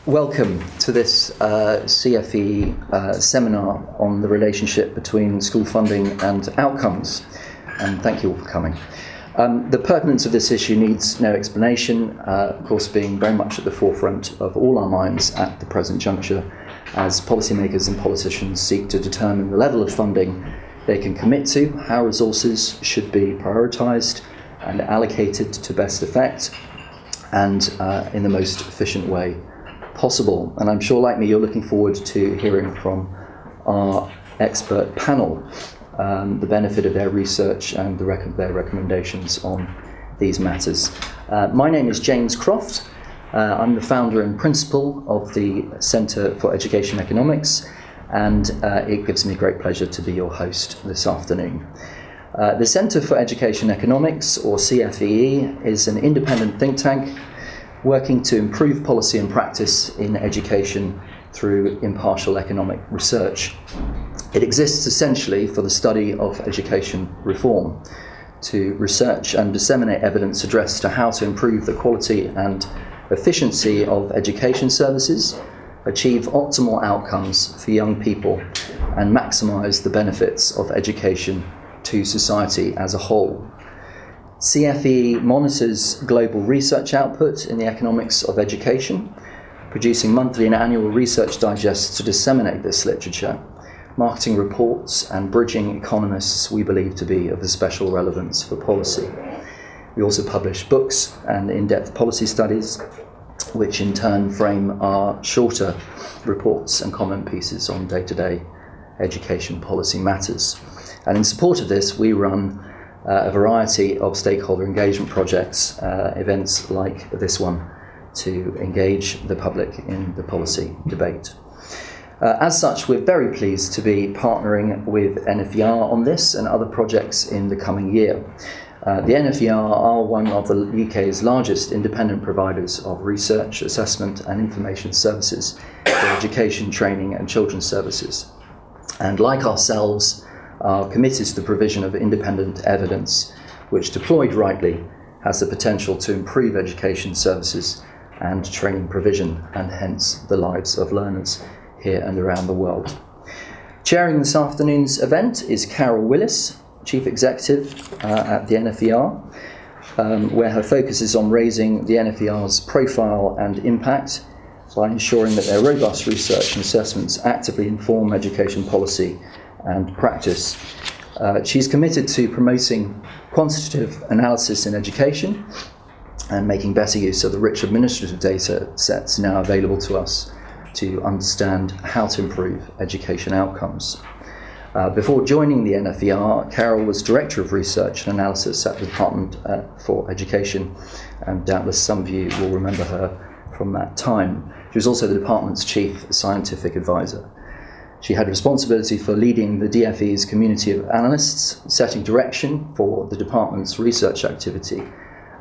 Welcome to this CfEE seminar on the relationship between school funding and outcomes, and thank you all for coming. The pertinence of this issue needs no explanation, of course being very much at the forefront of all our minds at the present juncture as policymakers and politicians seek to determine the level of funding they can commit to, how resources should be prioritised and allocated to best effect, and in the most efficient way possible. And I'm sure, like me, you're looking forward to hearing from our expert panel the benefit of their research and their recommendations on these matters. My name is James Croft. I'm the founder and principal of the Centre for Education Economics, and it gives me great pleasure to be your host this afternoon. The Centre for Education Economics, or CfEE, is an independent think tank working to improve policy and practice in education through impartial economic research. It exists essentially for the study of education reform, to research and disseminate evidence addressed to how to improve the quality and efficiency of education services, achieve optimal outcomes for young people, and maximise the benefits of education to society as a whole. CfEE monitors global research output in the economics of education, producing monthly and annual research digests to disseminate this literature, marketing reports and bridging economists we believe to be of a special relevance for policy. We also publish books and in-depth policy studies, which in turn frame our shorter reports and comment pieces on day-to-day education policy matters. And in support of this, we run a variety of stakeholder engagement projects, events like this one, to engage the public in the policy debate. As such, we're very pleased to be partnering with NFER on this and other projects in the coming year. The NFER are one of the UK's largest independent providers of research, assessment and information services for education, training and children's services. And like ourselves, are committed to the provision of independent evidence, which, deployed rightly, has the potential to improve education services and training provision, and hence the lives of learners here and around the world. Chairing this afternoon's event is Carole Willis, Chief Executive at the NFER, where her focus is on raising the NFER's profile and impact by ensuring that their robust research and assessments actively inform education policy and practice. She's committed to promoting quantitative analysis in education and making better use of the rich administrative data sets now available to us to understand how to improve education outcomes. Before joining the NFER, Carole was Director of Research and Analysis at the Department for Education, and doubtless some of you will remember her from that time. She was also the department's Chief Scientific Advisor. She had responsibility for leading the DFE's community of analysts, setting direction for the department's research activity,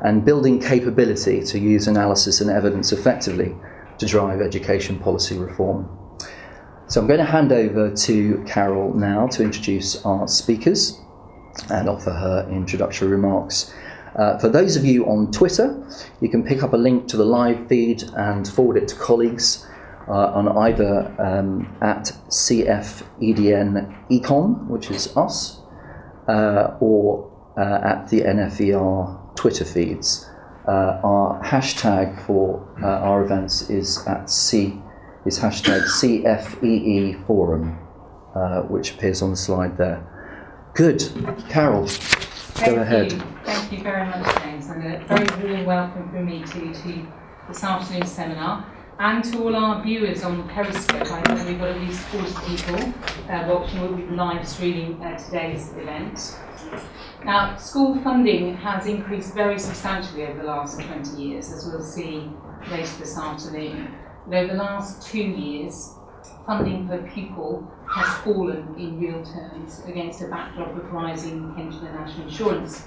and building capability to use analysis and evidence effectively to drive education policy reform. So I'm going to hand over to Carole now to introduce our speakers and offer her introductory remarks. For those of you on Twitter, you can pick up a link to the live feed and forward it to colleagues on either at CFEDN Econ, which is us, or at the NFER Twitter feeds. Our hashtag for our events is hashtag CfEE Forum, which appears on the slide there. Good. Carole, go ahead. Thank you very much, James, and a very warm welcome from me to this afternoon's seminar. And to all our viewers on Periscope. I know we've got at least 40 people watching. We'll be live streaming today's event. Now, school funding has increased very substantially over the last 20 years, as we'll see later this afternoon. And over the last 2 years, funding per pupil has fallen in real terms against a backdrop of rising pension and national insurance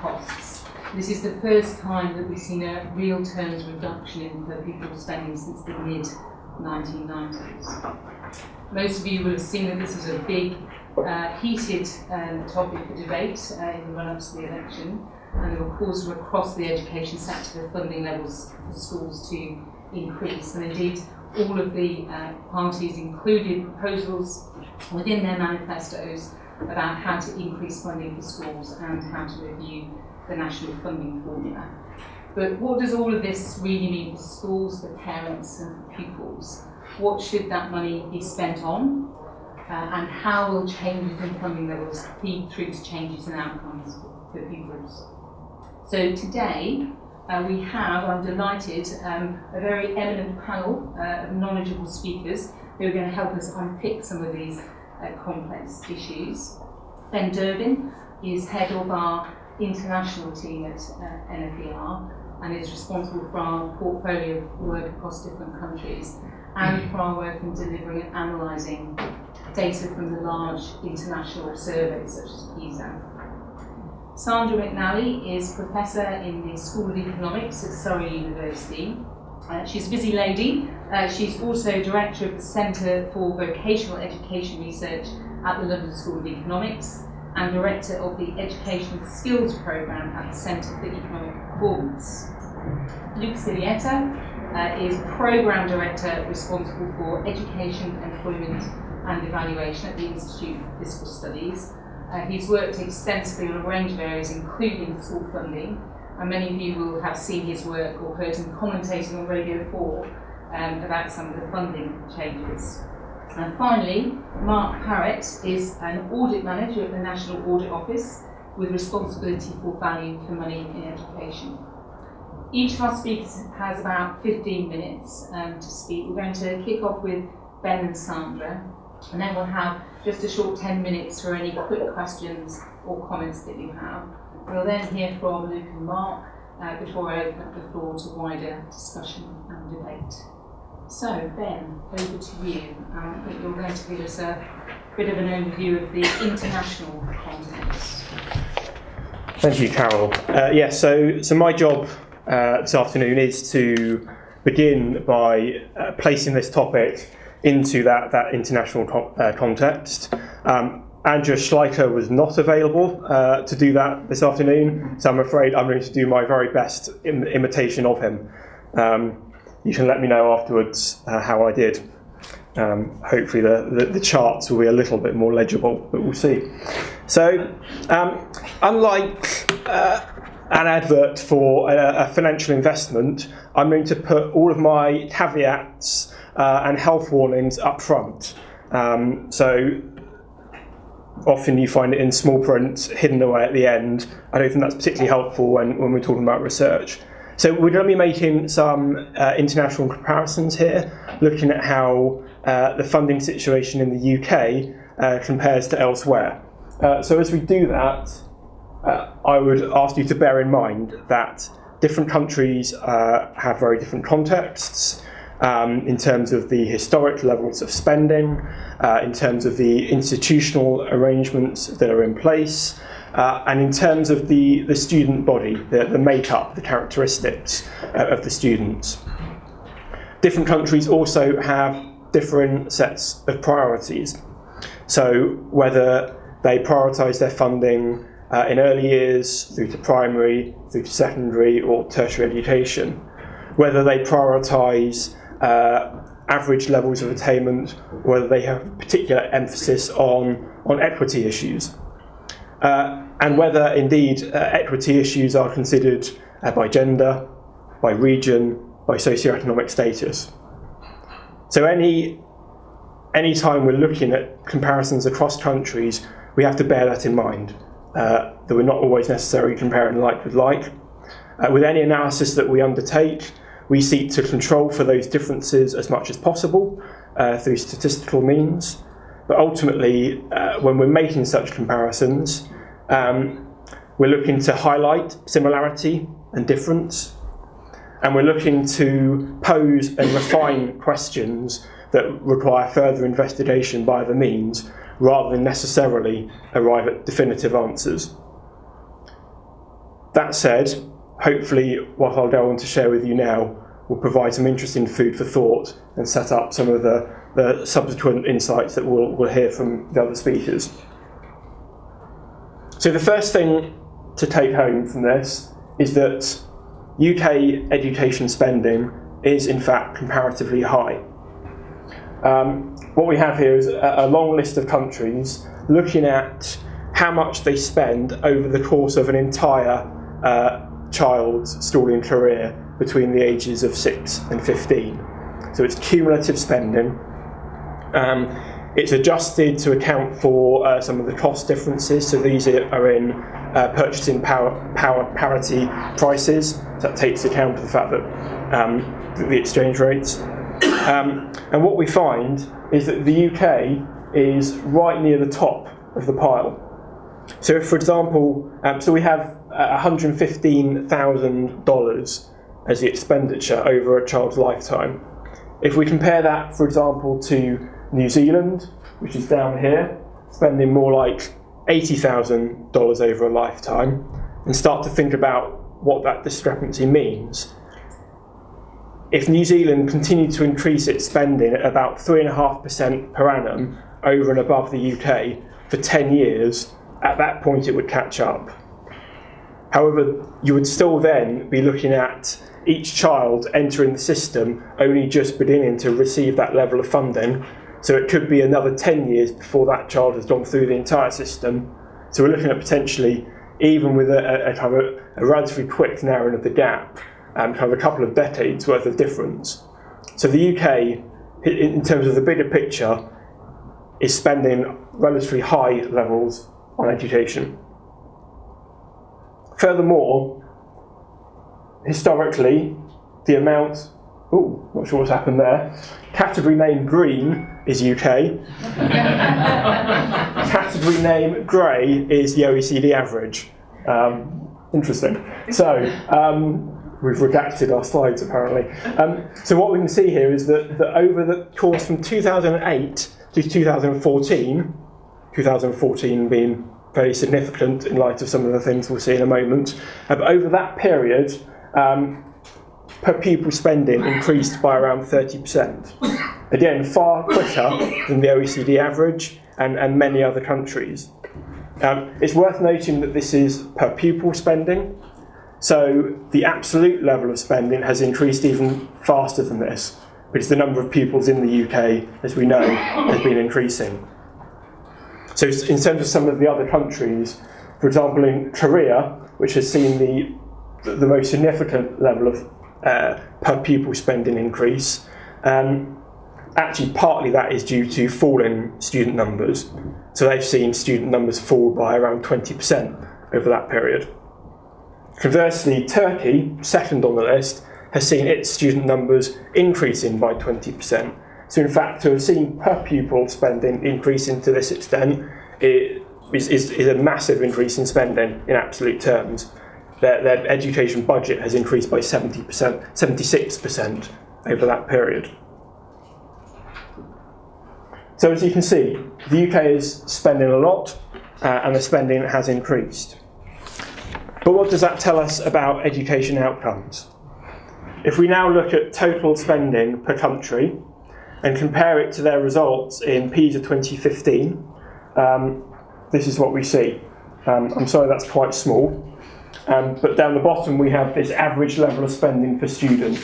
costs. This is the first time that we've seen a real terms reduction in per pupil spending since the mid-1990s. Most of you will have seen that this was a big, heated topic for debate in the run-up to the election, and there were calls from across the education sector for funding levels for schools to increase. And indeed, all of the parties included proposals within their manifestos about how to increase funding for schools and how to review the national funding formula. But what does all of this really mean for schools, for parents and for pupils? What should that money be spent on? And how will changes in funding levels feed through to changes in outcomes for pupils? So today, we have, I'm delighted, a very eminent panel of knowledgeable speakers who are going to help us unpick some of these complex issues. Ben Durbin is head of our international team at NFER and is responsible for our portfolio of work across different countries and for our work in delivering and analysing data from the large international surveys such as PISA. Sandra McNally is Professor in the School of Economics at Surrey University. She's a busy lady. She's also Director of the Centre for Vocational Education Research at the London School of Economics and Director of the Educational Skills Programme at the Centre for Economic Performance. Sibieta is Programme Director responsible for Education, Employment and Evaluation at the Institute for Fiscal Studies. He's worked extensively on a range of areas, including school funding, and many of you will have seen his work or heard him commentating on Radio 4 about some of the funding changes. And finally, Mark Parrett is an audit manager at the National Audit Office with responsibility for value for money in education. Each of our speakers has about 15 minutes to speak. We're going to kick off with Ben and Sandra, and then we'll have just a short 10 minutes for any quick questions or comments that you have. We'll then hear from Luke and Mark before I open up the floor to wider discussion and debate. So, Ben, over to you. I think you're going to give us a bit of an overview of the international context. Thank you, Carole. So my job this afternoon is to begin by placing this topic into that international context. Andrew Schleicher was not available to do that this afternoon, so I'm afraid I'm going to do my very best imitation of him. You can let me know afterwards how I did. Hopefully the charts will be a little bit more legible, but we'll see. So, unlike an advert for a financial investment, I'm going to put all of my caveats and health warnings up front. So often you find it in small print, hidden away at the end. I don't think that's particularly helpful when we're talking about research. So we're going to be making some international comparisons here, looking at how the funding situation in the UK compares to elsewhere. So as we do that, I would ask you to bear in mind that different countries have very different contexts in terms of the historic levels of spending, in terms of the institutional arrangements that are in place, and in terms of the student body, the makeup, the characteristics of the students. Different countries also have different sets of priorities. So whether they prioritise their funding in early years, through to primary, through to secondary or tertiary education, whether they prioritise average levels of attainment, whether they have particular emphasis on equity issues, and whether indeed equity issues are considered by gender, by region, by socioeconomic status. So any time we're looking at comparisons across countries, we have to bear that in mind, that we're not always necessarily comparing like with like. With any analysis that we undertake, we seek to control for those differences as much as possible through statistical means. But ultimately, when we're making such comparisons, we're looking to highlight similarity and difference, and we're looking to pose and refine questions that require further investigation by other means, rather than necessarily arrive at definitive answers. That said, hopefully what I'll go on to share with you now will provide some interesting food for thought and set up some of the subsequent insights that we'll hear from the other speakers. So the first thing to take home from this is that UK education spending is in fact comparatively high. What we have here is a long list of countries looking at how much they spend over the course of an entire child's schooling career between the ages of 6 and 15. So it's cumulative spending. It's adjusted to account for some of the cost differences. So these are in purchasing power parity prices. So that takes account of the fact that the exchange rates. And what we find is that the UK is right near the top of the pile. So if, for example, so we have $115,000 as the expenditure over a child's lifetime. If we compare that, for example, to New Zealand, which is down here, spending more like $80,000 over a lifetime, and start to think about what that discrepancy means. If New Zealand continued to increase its spending at about 3.5% per annum over and above the UK for 10 years, at that point it would catch up. However, you would still then be looking at each child entering the system only just beginning to receive that level of funding. So it could be another 10 years before that child has gone through the entire system. So we're looking at potentially, even with a kind of a relatively quick narrowing of the gap, kind of a couple of decades worth of difference. So the UK, in terms of the bigger picture, is spending relatively high levels on education. Furthermore, historically, the amount, not sure what's happened there, category name green is UK, category name grey is the OECD average. Interesting. So, we've redacted our slides apparently. So what we can see here is that over the course from 2008 to 2014 being very significant in light of some of the things we'll see in a moment, but over that period, per pupil spending increased by around 30%. Again, far quicker than the OECD average and many other countries. It's worth noting that this is per pupil spending, so the absolute level of spending has increased even faster than this, because the number of pupils in the UK, as we know, has been increasing. So in terms of some of the other countries, for example in Korea, which has seen the most significant level of per pupil spending increase, actually partly that is due to falling student numbers. So they've seen student numbers fall by around 20% over that period. Conversely, Turkey, second on the list, has seen its student numbers increasing by 20%. So in fact, to have seen per pupil spending increasing to this extent is a massive increase in spending in absolute terms. Their education budget has increased by 76% over that period. So as you can see, the UK is spending a lot and the spending has increased. But what does that tell us about education outcomes? If we now look at total spending per country and compare it to their results in PISA 2015, this is what we see. I'm sorry that's quite small, but down the bottom we have this average level of spending per student.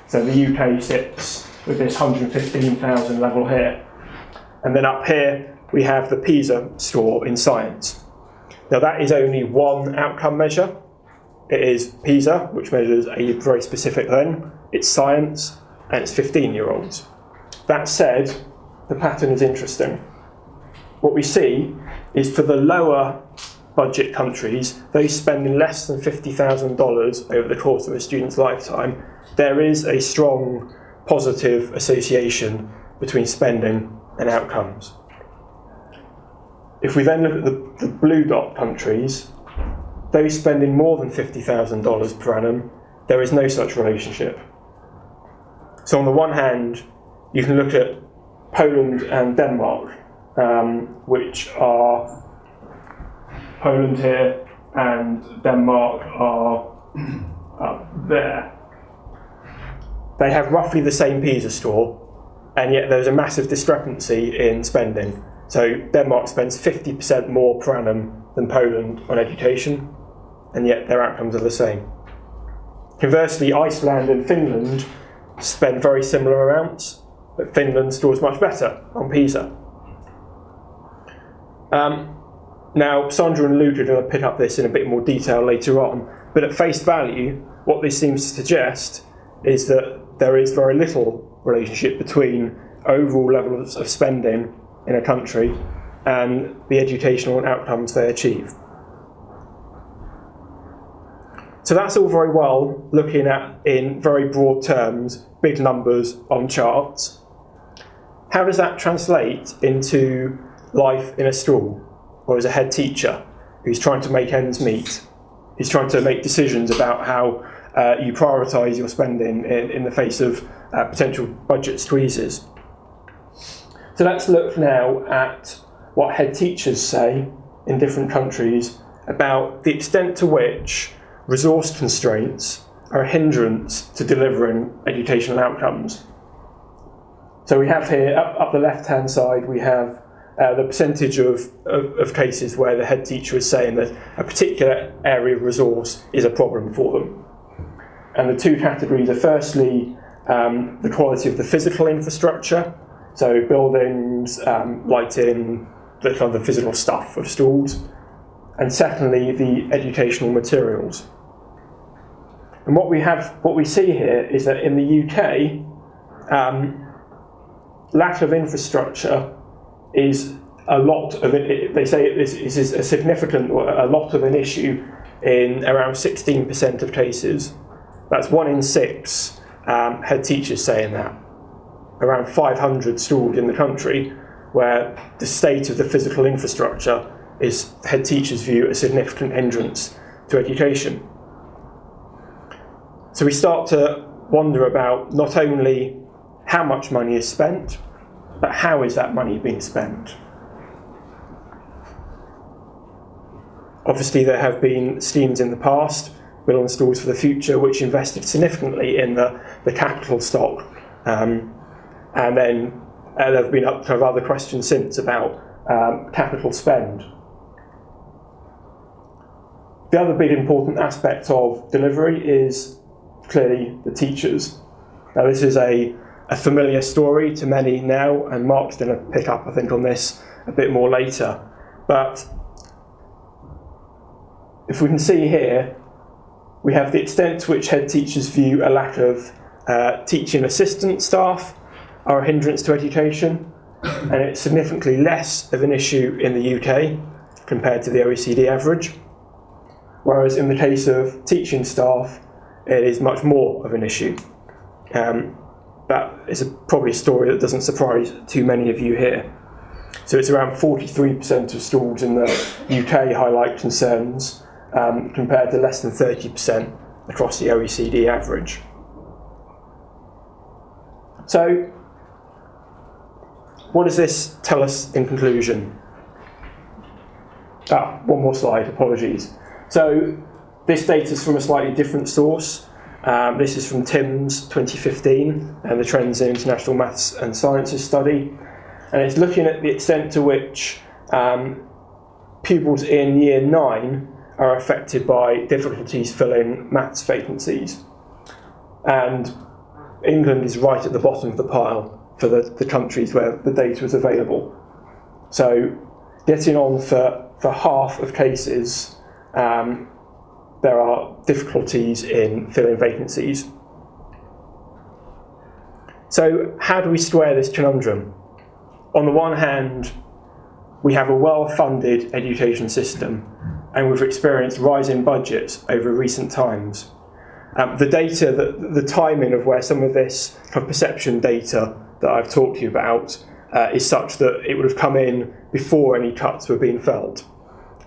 So the UK sits with this 115,000 level here. And then up here we have the PISA score in science. Now that is only one outcome measure. It is PISA, which measures a very specific thing. It's science, and it's 15-year-olds. That said, the pattern is interesting. What we see is for the lower budget countries, those spending less than $50,000 over the course of a student's lifetime, there is a strong positive association between spending and outcomes. If we then look at the blue dot countries, those spending more than $50,000 per annum, there is no such relationship. So on the one hand, you can look at Poland and Denmark, which are Poland here and Denmark are up there. They have roughly the same PISA score, and yet there's a massive discrepancy in spending. So Denmark spends 50% more per annum than Poland on education, and yet their outcomes are the same. Conversely, Iceland and Finland spend very similar amounts, but Finland scores much better on PISA. Now, Sandra and Luke are going to pick up this in a bit more detail later on, but at face value, what this seems to suggest is that there is very little relationship between overall levels of spending in a country and the educational outcomes they achieve. So that's all very well looking at, in very broad terms, big numbers on charts. How does that translate into life in a school, or as a head teacher who's trying to make ends meet, who's trying to make decisions about how you prioritise your spending in the face of potential budget squeezes? So let's look now at what head teachers say in different countries about the extent to which resource constraints are a hindrance to delivering educational outcomes. So we have here, up the left-hand side, we have the percentage of cases where the head teacher is saying that a particular area of resource is a problem for them. And the two categories are firstly the quality of the physical infrastructure, so buildings, lighting, the kind of the physical stuff of schools, and secondly the educational materials. And what we see here is that in the UK, lack of infrastructure is a lot of it. They say this is a significant, or a lot of an issue in around 16% of cases. That's 1 in 6 head teachers saying that. Around 500 schools in the country where the state of the physical infrastructure is, head teachers view, a significant hindrance to education. So we start to wonder about not only how much money is spent, but how is that money being spent? Obviously, there have been schemes in the past, Building Schools for the Future, which invested significantly in the capital stock. And then there have been kind of other questions since about capital spend. The other big important aspect of delivery is clearly the teachers. Now, this is a familiar story to many now, and Mark's going to pick up, I think, on this a bit more later. But if we can see here, we have the extent to which head teachers view a lack of teaching assistant staff are a hindrance to education, and it's significantly less of an issue in the UK compared to the OECD average, whereas in the case of teaching staff, it is much more of an issue. That is probably a story that doesn't surprise too many of you here. So it's around 43% of schools in the UK highlight concerns, compared to less than 30% across the OECD average. So, what does this tell us in conclusion? One more slide, apologies. So, this data is from a slightly different source. This is from TIMSS 2015 and the Trends in International Maths and Sciences study. And it's looking at the extent to which pupils in Year 9 are affected by difficulties filling maths vacancies. And England is right at the bottom of the pile for the countries where the data is available. So getting on for half of cases, there are difficulties in filling vacancies. So how do we square this conundrum? On the one hand, we have a well-funded education system, and we've experienced rising budgets over recent times. The data, the timing of where some of this kind of perception data that I've talked to you about is such that it would have come in before any cuts were being felt.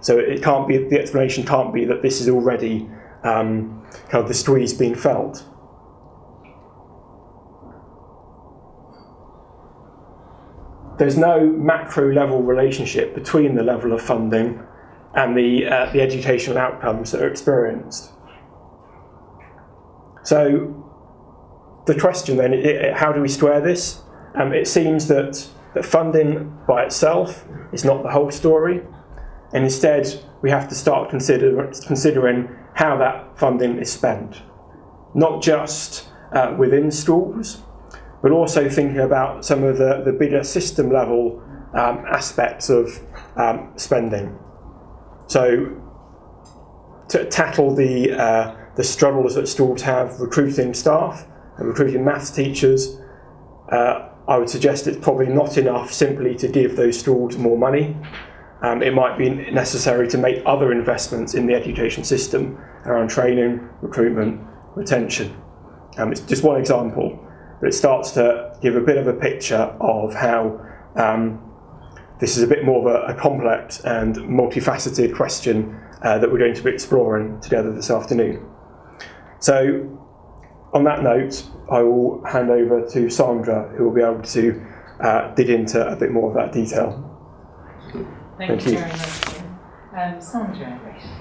So it can't be, the explanation can't be that this is already kind of the squeeze being felt. There's no macro level relationship between the level of funding and the educational outcomes that are experienced. So the question then, how do we square this? It seems that funding by itself is not the whole story, and instead we have to start considering how that funding is spent. Not just within schools, but also thinking about some of the bigger system level aspects of spending. So to tackle the struggles that schools have recruiting staff and recruiting maths teachers, I would suggest it's probably not enough simply to give those schools more money. It might be necessary to make other investments in the education system around training, recruitment, retention. It's just one example, but it starts to give a bit of a picture of how this is a bit more of a complex and multifaceted question that we're going to be exploring together this afternoon. So, on that note, I will hand over to Sandra, who will be able to dig into a bit more of that detail. Thank you very much. Sandra,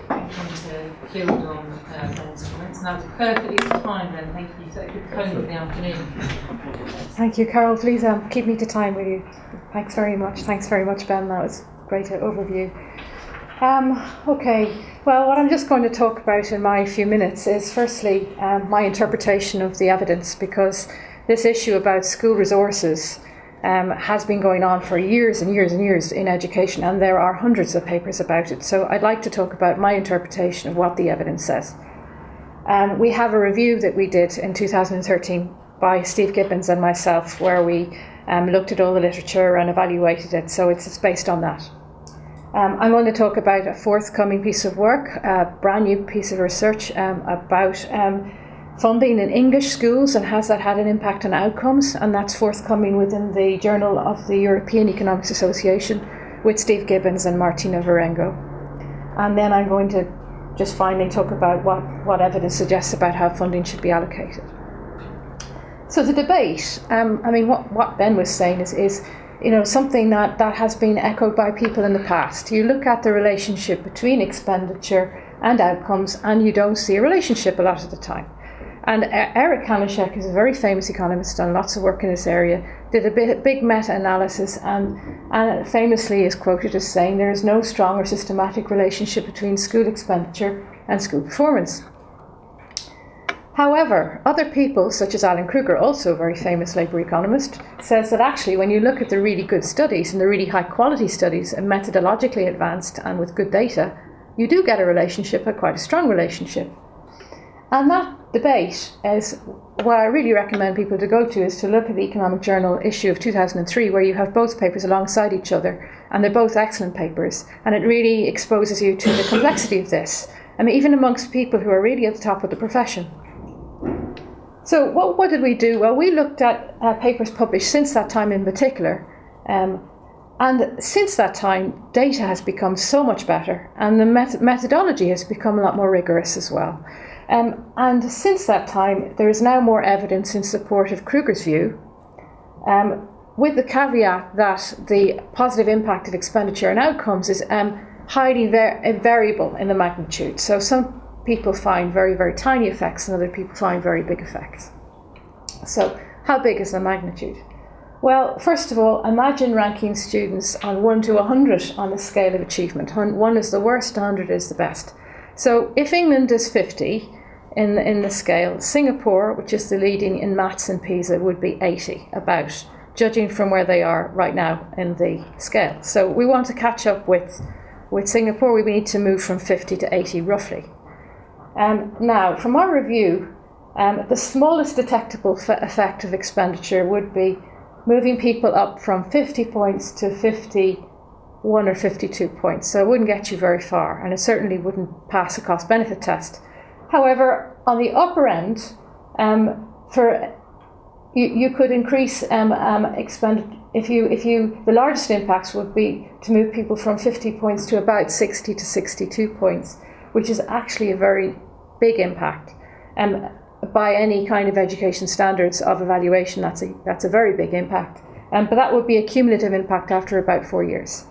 I want to build on Ben's comments, and that was perfectly timed, and thank you. So good tone of the afternoon. Thank you, Carole. Please keep me to time, will you? Thanks very much. Thanks very much, Ben. That was a great overview. Okay, well, what I'm just going to talk about in my few minutes is firstly my interpretation of the evidence, because this issue about school resources has been going on for years and years and years in education, and there are hundreds of papers about it. So I'd like to talk about my interpretation of what the evidence says. We have a review that we did in 2013 by Steve Gibbons and myself, where we looked at all the literature and evaluated it, so it's based on that. I'm going to talk about a forthcoming piece of work, a brand new piece of research about funding in English schools and has that had an impact on outcomes, and that's forthcoming within the Journal of the European Economics Association with Steve Gibbons and Martina Viarengo. And then I'm going to just finally talk about what evidence suggests about how funding should be allocated. So the debate, what Ben was saying is something that has been echoed by people in the past. You look at the relationship between expenditure and outcomes, and you don't see a relationship a lot of the time. And Eric Hanushek is a very famous economist, done lots of work in this area, did a big meta-analysis, and famously is quoted as saying there is no strong or systematic relationship between school expenditure and school performance. However, other people, such as Alan Kruger, also a very famous labour economist, says that actually when you look at the really good studies and the really high quality studies and methodologically advanced and with good data, you do get a relationship, a quite a strong relationship. And that debate is what I really recommend people to go to, is to look at the Economic Journal issue of 2003, where you have both papers alongside each other, and they're both excellent papers, and it really exposes you to the complexity of this. I mean, even amongst people who are really at the top of the profession. So what did we do? Well, we looked at papers published since that time in particular, and since that time data has become so much better, and the methodology has become a lot more rigorous as well. And since that time there is now more evidence in support of Kruger's view, with the caveat that the positive impact of expenditure and outcomes is highly variable in the magnitude. So some people find very, very tiny effects and other people find very big effects. So how big is the magnitude? Well, first of all, imagine ranking students on 1 to 100 on a scale of achievement. 1 is the worst, 100 is the best. So if England is 50 in the scale, Singapore, which is the leading in maths and PISA, would be 80, about, judging from where they are right now in the scale. So we want to catch up with Singapore. We need to move from 50 to 80 roughly. Now, from our review, the smallest detectable effect of expenditure would be moving people up from 50 points to 51 or 52 points. So it wouldn't get you very far, and it certainly wouldn't pass a cost-benefit test. However, on the upper end, you could increase expenditure. The largest impacts would be to move people from 50 points to about 60 to 62 points, which is actually a very big impact. By any kind of education standards of evaluation, that's a very big impact. But that would be a cumulative impact after about 4 years.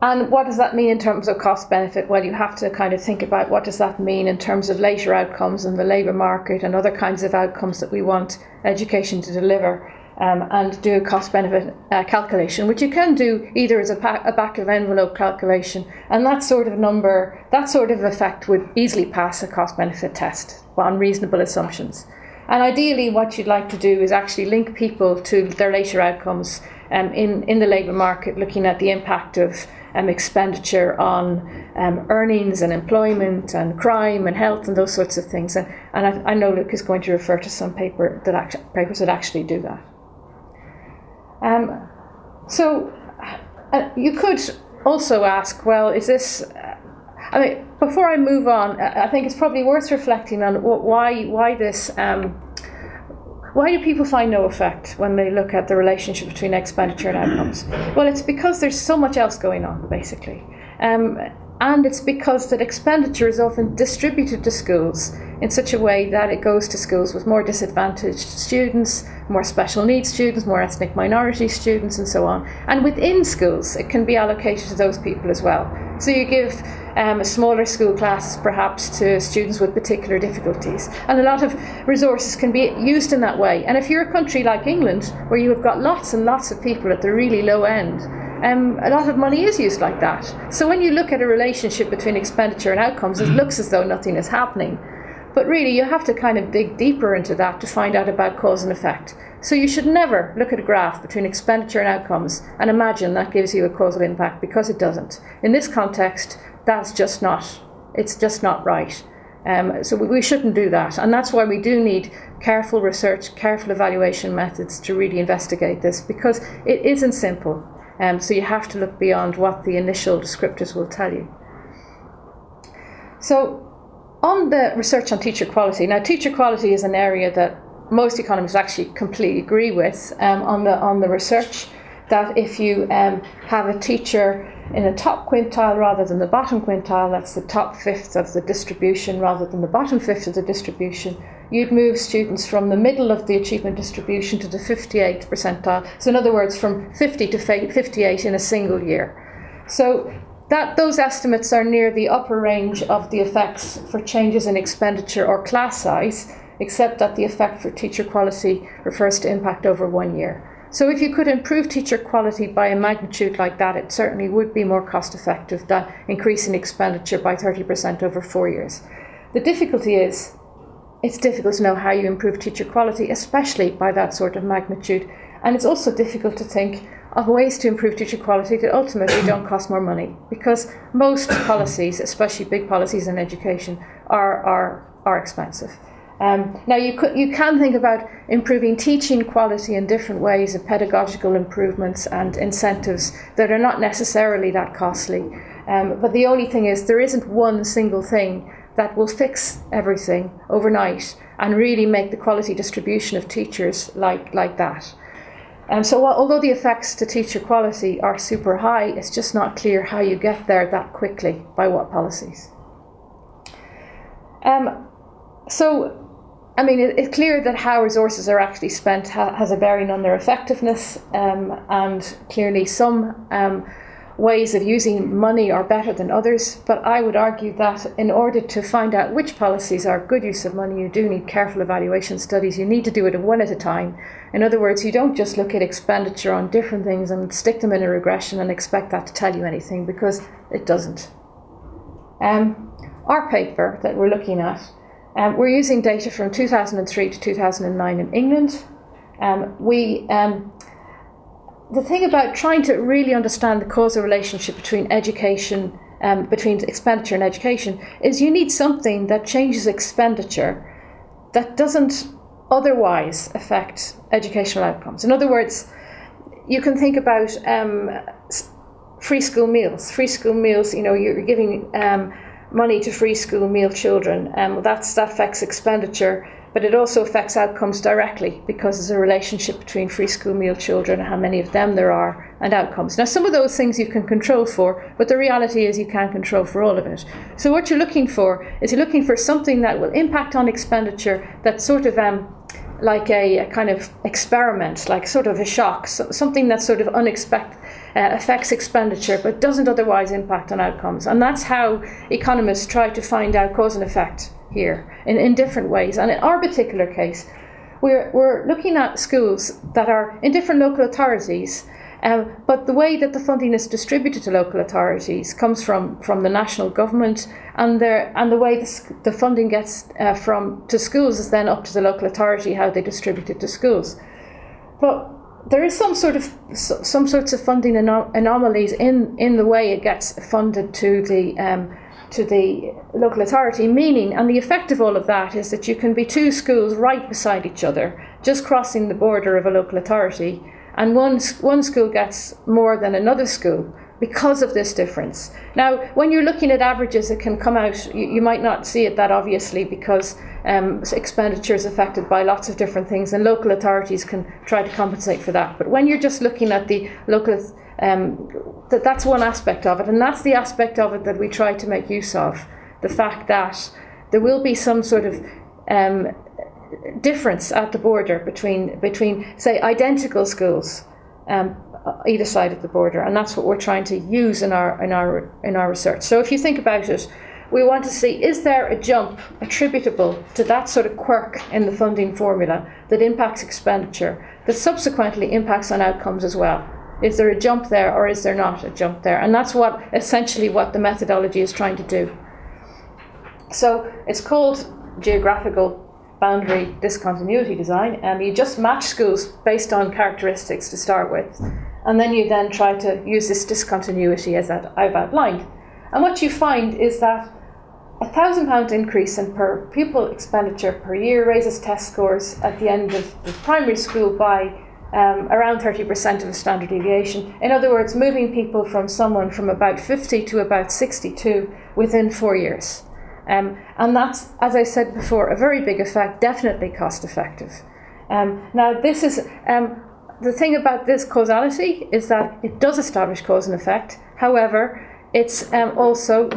And what does that mean in terms of cost benefit? Well, you have to kind of think about what does that mean in terms of later outcomes in the labour market and other kinds of outcomes that we want education to deliver. and do a cost-benefit calculation, which you can do either as a back-of-envelope calculation, and that sort of number, that sort of effect would easily pass a cost-benefit test on reasonable assumptions. And ideally, what you'd like to do is actually link people to their later outcomes in the labour market, looking at the impact of expenditure on earnings and employment and crime and health and those sorts of things. And I know Luke is going to refer to some papers that actually do that. So you could also ask, well, is this... I mean, before I move on, I think it's probably worth reflecting on why this... Why do people find no effect when they look at the relationship between expenditure and outcomes? Well, it's because there's so much else going on, basically. And it's because that expenditure is often distributed to schools in such a way that it goes to schools with more disadvantaged students, more special needs students, more ethnic minority students, and so on. And within schools, it can be allocated to those people as well. So you give a smaller school class perhaps to students with particular difficulties. And a lot of resources can be used in that way. And if you're a country like England, where you have got lots and lots of people at the really low end, a lot of money is used like that. So when you look at a relationship between expenditure and outcomes, it looks as though nothing is happening. But really, you have to kind of dig deeper into that to find out about cause and effect. So you should never look at a graph between expenditure and outcomes and imagine that gives you a causal impact, because it doesn't. In this context, it's just not right. So we shouldn't do that. And that's why we do need careful research, careful evaluation methods to really investigate this, because it isn't simple. So you have to look beyond what the initial descriptors will tell you. So on the research on teacher quality, now teacher quality is an area that most economists actually completely agree with on the research, that if you have a teacher in the top quintile rather than the bottom quintile, that's the top fifth of the distribution rather than the bottom fifth of the distribution, you'd move students from the middle of the achievement distribution to the 58th percentile. So in other words, from 50 to 58 in a single year. So those estimates are near the upper range of the effects for changes in expenditure or class size, except that the effect for teacher quality refers to impact over 1 year. So if you could improve teacher quality by a magnitude like that, it certainly would be more cost effective than increasing expenditure by 30% over 4 years. The difficulty is, it's difficult to know how you improve teacher quality, especially by that sort of magnitude. And it's also difficult to think of ways to improve teacher quality that ultimately don't cost more money, because most policies, especially big policies in education, are expensive. Now you can think about improving teaching quality in different ways, of pedagogical improvements and incentives that are not necessarily that costly. But the only thing is, there isn't one single thing that will fix everything overnight and really make the quality distribution of teachers like that. So although the effects to teacher quality are super high, it's just not clear how you get there that quickly, by what policies. So, I mean, it's clear that how resources are actually spent has a bearing on their effectiveness, and clearly some ways of using money are better than others, but I would argue that in order to find out which policies are good use of money, you do need careful evaluation studies. You need to do it one at a time. In other words, you don't just look at expenditure on different things and stick them in a regression and expect that to tell you anything, because it doesn't. Our paper that we're looking at, we're using data from 2003 to 2009 in England. The thing about trying to really understand the causal relationship between education, between expenditure and education, is you need something that changes expenditure that doesn't otherwise affect educational outcomes. In other words, you can think about free school meals. Free school meals, you know, you're giving money to free school meal children. That affects expenditure, but it also affects outcomes directly, because there's a relationship between free school meal children, how many of them there are, and outcomes. Now, some of those things you can control for, but the reality is you can't control for all of it. So what you're looking for is you're looking for something that will impact on expenditure, that's sort of like a kind of experiment, like sort of a shock, something that sort of unexpected, affects expenditure but doesn't otherwise impact on outcomes. And that's how economists try to find out cause and effect here in different ways. And in our particular case, we're looking at schools that are in different local authorities, but the way that the funding is distributed to local authorities comes from the national government, and the way the funding gets to schools is then up to the local authority how they distribute it to schools. But there is some sorts of funding anomalies in the way it gets funded to the local authority, meaning, and the effect of all of that is that you can be two schools right beside each other, just crossing the border of a local authority, and one school gets more than another school because of this difference. Now, when you're looking at averages, it can come out, you might not see it that obviously because expenditure is affected by lots of different things, and local authorities can try to compensate for that. But when you're just looking at the local, that's one aspect of it, and that's the aspect of it that we try to make use of. The fact that there will be some sort of difference at the border between say identical schools either side of the border, and that's what we're trying to use in our research. So if you think about it, we want to see, is there a jump attributable to that sort of quirk in the funding formula that impacts expenditure, that subsequently impacts on outcomes as well? Is there a jump there, or is there not a jump there? And that's essentially what the methodology is trying to do. So it's called geographical boundary discontinuity design, and you just match schools based on characteristics to start with, and then you then try to use this discontinuity as I've outlined. And what you find is that £1,000 increase in per pupil expenditure per year raises test scores at the end of the primary school by around 30% of a standard deviation. In other words, moving people from about 50 to about 62 within 4 years. And that's, as I said before, a very big effect, definitely cost effective. Now, this is the thing about this causality is that it does establish cause and effect. However, it's also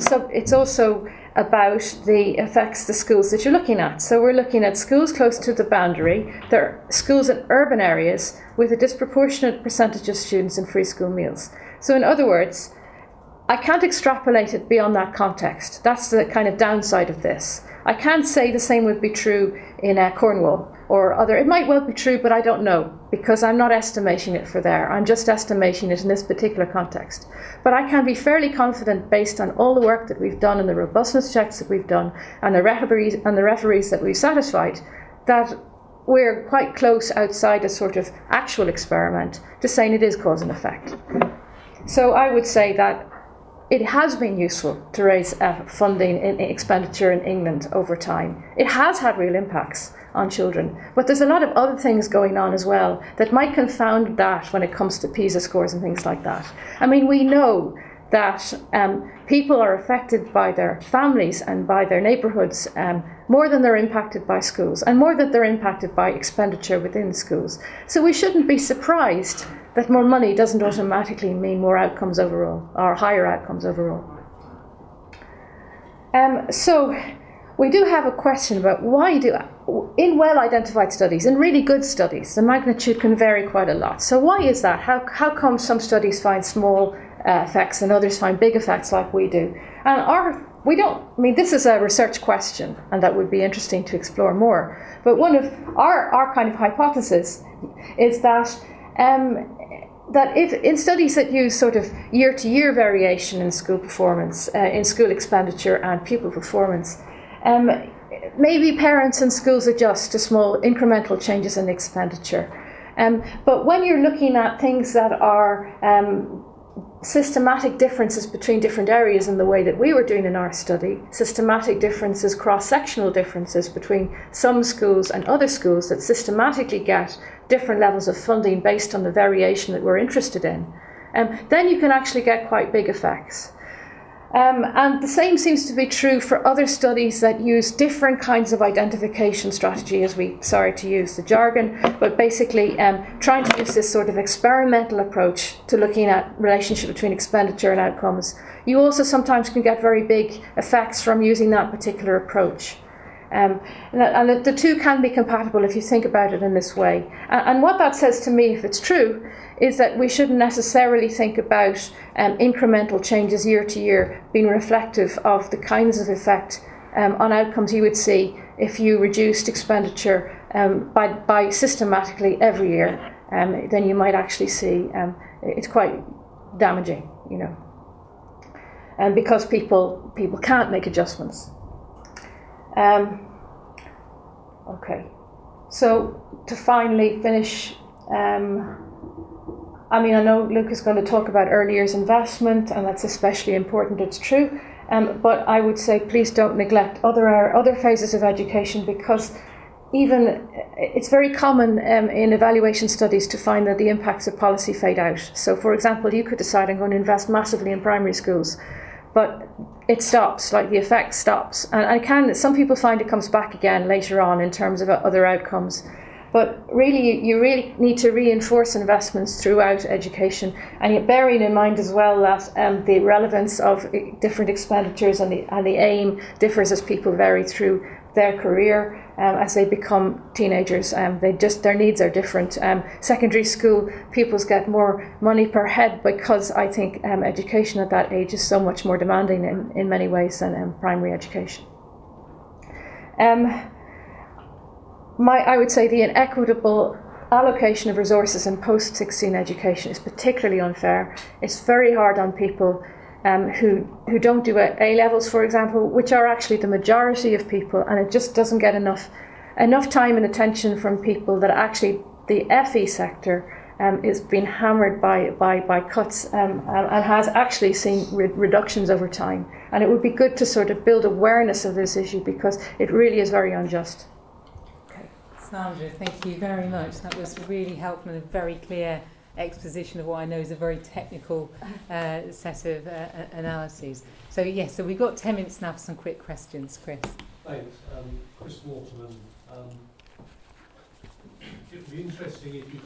about the affects the schools that you're looking at. So we're looking at schools close to the boundary. There are schools in urban areas with a disproportionate percentage of students in free school meals. So in other words, I can't extrapolate it beyond that context. That's the kind of downside of this. I can't say the same would be true in Cornwall or other. It might well be true, but I don't know, because I'm not estimating it for there. I'm just estimating it in this particular context. But I can be fairly confident, based on all the work that we've done and the robustness checks that we've done and the referees that we've satisfied, that we're quite close outside a sort of actual experiment to saying it is cause and effect. So I would say that it has been useful to raise funding in expenditure in England over time. It has had real impacts on children, but there's a lot of other things going on as well that might confound that when it comes to PISA scores and things like that. I mean, we know that people are affected by their families and by their neighbourhoods more than they're impacted by schools, and more than they're impacted by expenditure within schools. So we shouldn't be surprised that more money doesn't automatically mean more outcomes overall, or higher outcomes overall. So we do have a question about in well-identified studies, in really good studies, the magnitude can vary quite a lot. So why is that? How come some studies find small effects and others find big effects like we do? And this is a research question, and that would be interesting to explore more. But one of our kind of hypothesis is that if in studies that use sort of year-to-year variation in school performance, in school expenditure and pupil performance, maybe parents and schools adjust to small incremental changes in expenditure. But when you're looking at things that are systematic differences between different areas in the way that we were doing in our study, systematic differences, cross-sectional differences between some schools and other schools that systematically get different levels of funding based on the variation that we're interested in, then you can actually get quite big effects. And the same seems to be true for other studies that use different kinds of identification strategy, sorry to use the jargon, but basically trying to use this sort of experimental approach to looking at relationship between expenditure and outcomes. You also sometimes can get very big effects from using that particular approach. And the two can be compatible if you think about it in this way. And what that says to me, if it's true, is that we shouldn't necessarily think about incremental changes year to year being reflective of the kinds of effect on outcomes you would see if you reduced expenditure by systematically every year, then you might actually see it's quite damaging, you know, and because people can't make adjustments. Okay, so to finally finish, I mean, I know Luke is going to talk about early years investment, and that's especially important, it's true, but I would say please don't neglect other phases of education, because even it's very common in evaluation studies to find that the impacts of policy fade out. So, for example, you could decide I'm going to invest massively in primary schools, but it stops, like the effect stops. And some people find it comes back again later on in terms of other outcomes. But really, you really need to reinforce investments throughout education, and yet bearing in mind as well that the relevance of different expenditures and the aim differs as people vary through their career. As they become teenagers, their needs are different. Secondary school pupils get more money per head because I think education at that age is so much more demanding in many ways than primary education. I would say the inequitable allocation of resources in post-16 education is particularly unfair. It's very hard on people who don't do A-levels, for example, which are actually the majority of people, and it just doesn't get enough time and attention from people that actually the FE sector is being hammered by cuts and has actually seen reductions over time. And it would be good to sort of build awareness of this issue, because it really is very unjust. Sandra, thank you very much. That was really helpful and a very clear exposition of what I know is a very technical set of analyses. So yes, so we've got 10 minutes now for some quick questions. Chris. Thanks. Chris Waterman. It would be interesting if you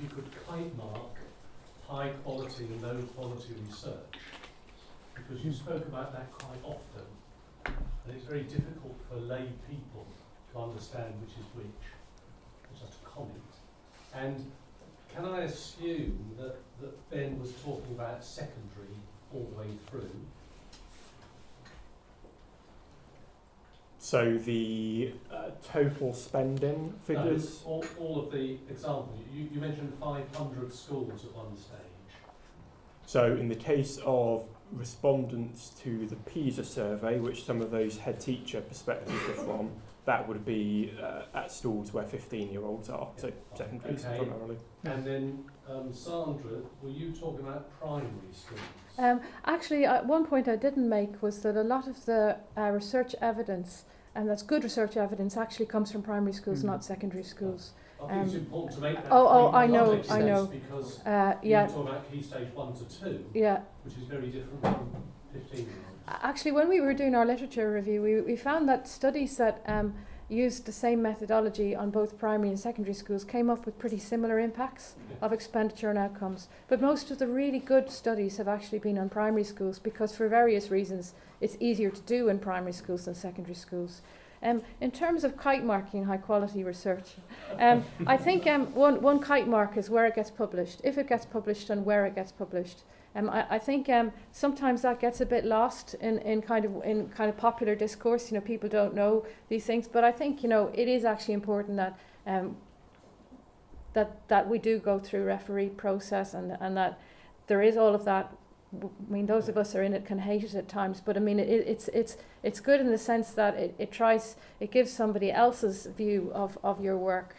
could kite mark high quality and low quality research, because you spoke about that quite often, and it's very difficult for lay people to understand which is which. Just a comment. And can I assume that Ben was talking about secondary all the way through? So the total spending figures? No, all of the examples. You mentioned 500 schools at one stage. So in the case of respondents to the PISA survey, which some of those head teacher perspectives are from, that would be at schools where 15-year-olds are, so secondary primarily. And then Sandra, were you talking about primary schools? Actually, one point I didn't make was that a lot of the research evidence, and that's good research evidence, actually comes from primary schools, not secondary schools. I think it's important to make that point. I know. Because you're talking about key stage 1 to 2, which is very different from 15-year-olds. Actually, when we were doing our literature review, we found that studies that used the same methodology on both primary and secondary schools came up with pretty similar impacts of expenditure and outcomes. But most of the really good studies have actually been on primary schools, because for various reasons it's easier to do in primary schools than secondary schools. In terms of kite marking high quality research, I think one kite mark is where it gets published, if it gets published, and where it gets published. I think sometimes that gets a bit lost in kind of popular discourse. You know, people don't know these things, but I think, you know, it is actually important that that we do go through referee process, and that there is all of that. I mean, those of us who are in it can hate it at times, but I mean, it's good in the sense that it gives somebody else's view of your work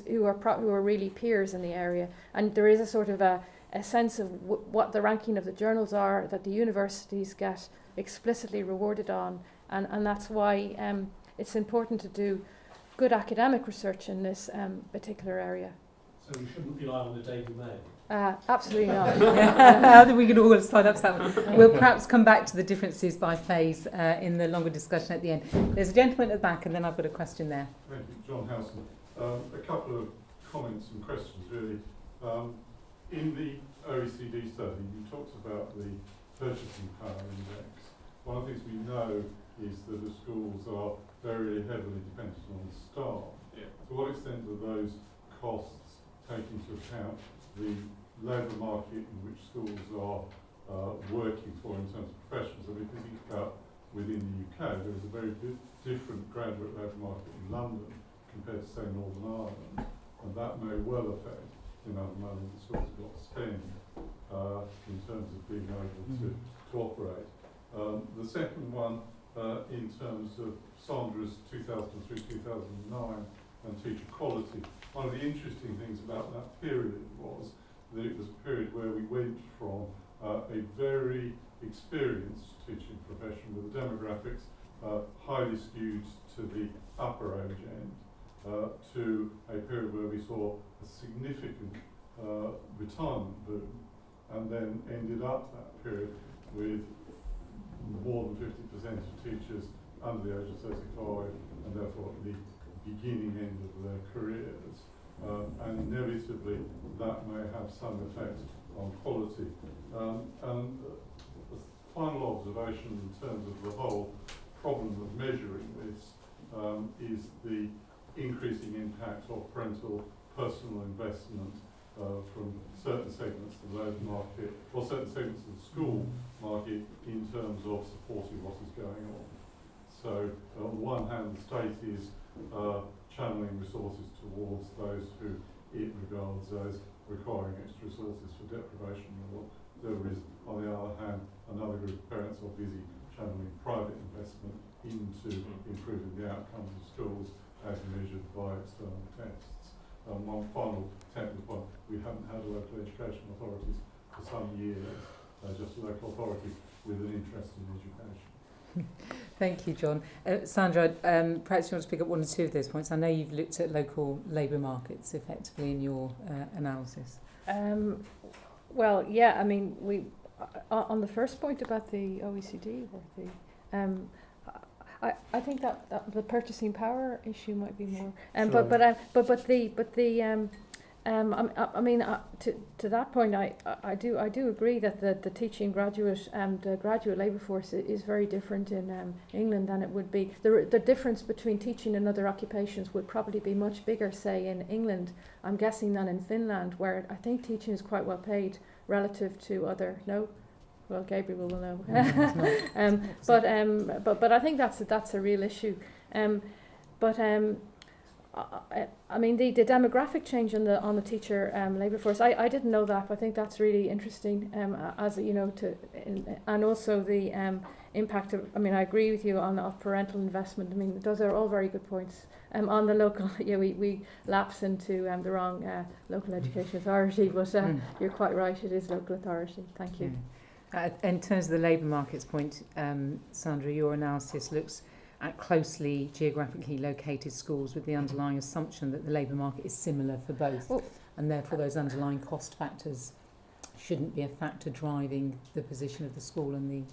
who are really peers in the area, and there is a sort of a sense of what the ranking of the journals are that the universities get explicitly rewarded on, and that's why it's important to do good academic research in this particular area. So we shouldn't rely on the Daily Mail? Absolutely not. I think we can all sign up to that one. We'll perhaps come back to the differences by phase in the longer discussion at the end. There's a gentleman at the back, and then I've got a question there. Thank you, John Housen. A couple of comments and questions, really. In the OECD study, you talked about the purchasing power index. One of the things we know is that the schools are very heavily dependent on staff. Yeah. To what extent do those costs take into account the labour market in which schools are working for in terms of professionals? I mean, if you think about within the UK, there is a very different graduate labour market in London compared to, say, Northern Ireland, and that may well affect the amount of money the schools have got to spend in terms of being able to operate. The second one, in terms of Sandra's 2003-2009 and teacher quality, one of the interesting things about that period was that it was a period where we went from a very experienced teaching profession with the demographics highly skewed to the upper age end, to a period where we saw a significant retirement boom, and then ended up that period with more than 50% of teachers under the age of 35, and therefore at the beginning end of their careers. And inevitably that may have some effect on quality. And the final observation in terms of the whole problem of measuring this is the increasing impact of parental personal investment from certain segments of the labour market, or certain segments of the school market, in terms of supporting what is going on. So on the one hand, the state is channeling resources towards those who it regards as requiring extra resources for deprivation or whatever is. On the other hand, another group of parents are busy channeling private investment into improving the outcomes of schools as measured by external tests. One final technical point, we haven't had local education authorities for some years, just a local authority with an interest in education. Thank you, John. Sandra, perhaps you want to pick up one or two of those points. I know you've looked at local labour markets effectively in your analysis. Well, yeah, I mean, we on the first point about the OECD, or the I think that the purchasing power issue might be more. I mean, to that point, I do agree that the teaching graduate and graduate labour force is very different in England than it would be. The difference between teaching and other occupations would probably be much bigger, say, in England, I'm guessing, than in Finland, where I think teaching is quite well paid relative to other. No. Well, Gabriel will know. But I think that's a real issue. I mean, the demographic change on the teacher labour force, I didn't know that. But I think that's really interesting. As you know, and also the impact of. I mean, I agree with you on parental investment. I mean, those are all very good points. On the local, yeah, we lapse into the wrong local education authority, but you're quite right. It is local authority. Thank you. Yeah. In terms of the labour markets point, Sandra, your analysis looks at closely geographically located schools with the underlying assumption that the labour market is similar for both, and therefore those underlying cost factors shouldn't be a factor driving the position of the school and the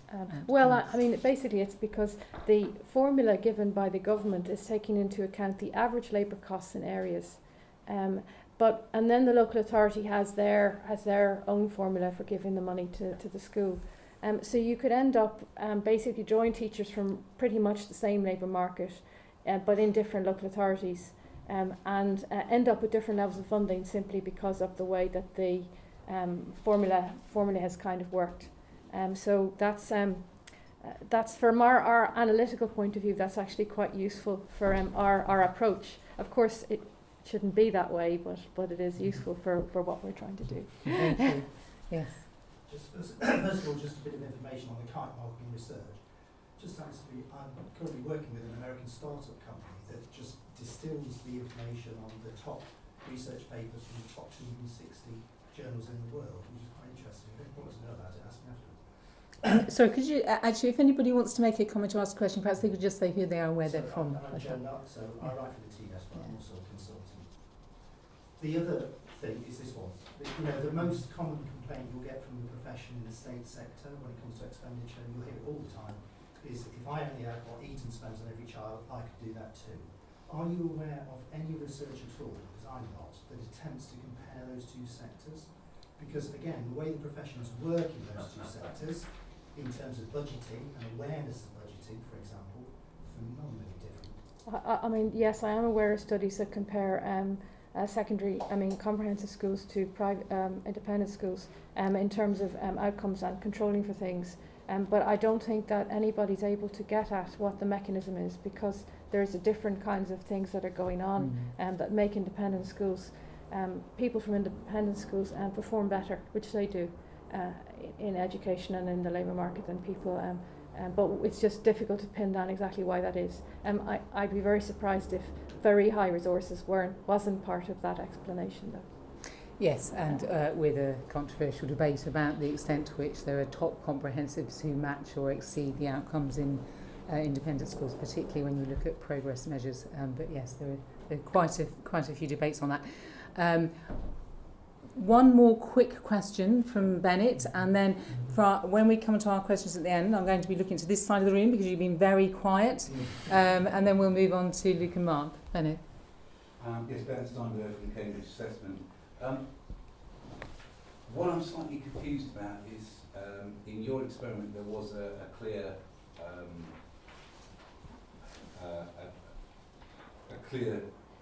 well, I mean, basically it's because the formula given by the government is taking into account the average labour costs in areas. And then the local authority has their own formula for giving the money to the school. So you could end up basically drawing teachers from pretty much the same labour market, but in different local authorities, and end up with different levels of funding simply because of the way that the formula has kind of worked. So that's from our analytical point of view, that's actually quite useful for our approach. Of course, it shouldn't be that way, but it is useful for what we're trying to do. Thank you. Yes. Just first of all, just a bit of information on the kite marking research. Just actually, I'm currently working with an American startup company that just distills the information on the top research papers from the top 260 journals in the world, which is quite interesting. If anyone wants to know about it, ask me afterwards. Sorry, could you actually, if anybody wants to make a comment or ask a question, perhaps they could just say who they are and where they're from. I'm Joe Nutt, so I write for the TS, but I'm also a consultant. The other thing is this one. The most common complaint you'll get from the profession in the state sector when it comes to expenditure, and you'll hear it all the time, is if I only had what Eton spends on every child, I could do that too. Are you aware of any research at all, because I'm not, that attempts to compare those two sectors? Because again, the way the professions work in those two sectors, in terms of budgeting and awareness of budgeting, for example, phenomenally different. I mean, yes, I am aware of studies that compare comprehensive schools to private independent schools in terms of outcomes and controlling for things. But I don't think that anybody's able to get at what the mechanism is, because there's a different kinds of things that are going on that make independent schools, people from independent schools perform better, which they do in education and in the labour market than people. But it's just difficult to pin down exactly why that is. I'd be very surprised if very high resources wasn't part of that explanation, though. Yes, and with a controversial debate about the extent to which there are top comprehensives who match or exceed the outcomes in independent schools, particularly when you look at progress measures. But yes, there are quite a few debates on that. One more quick question from Bennett, and then when we come to our questions at the end, I'm going to be looking to this side of the room because you've been very quiet, and then we'll move on to Luke and Mark. Bennett. Yes, Bennett Steinberg from Cambridge Assessment. What I'm slightly confused about is, in your experiment, there was a clear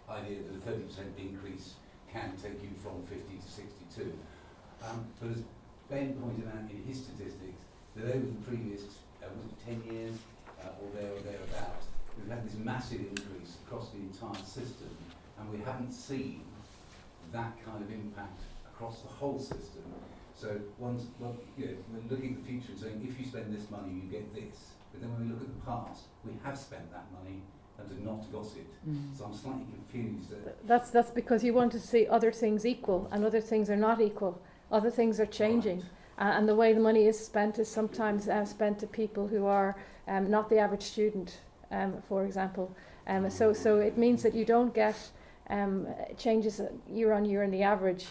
idea that a 30% increase can take you from 50 to 62. But as Ben pointed out in his statistics, that over the previous 10 years or thereabouts, we've had this massive increase across the entire system, and we haven't seen that kind of impact across the whole system. So we're looking at the future and saying, if you spend this money, you get this. But then when we look at the past, we have spent that money and have not got it. So I'm slightly confused. That's because you want to see other things equal, and other things are not equal. Other things are changing. Right. And the way the money is spent is sometimes spent to people who are not the average student, for example. So it means that you don't get changes year on year in the average.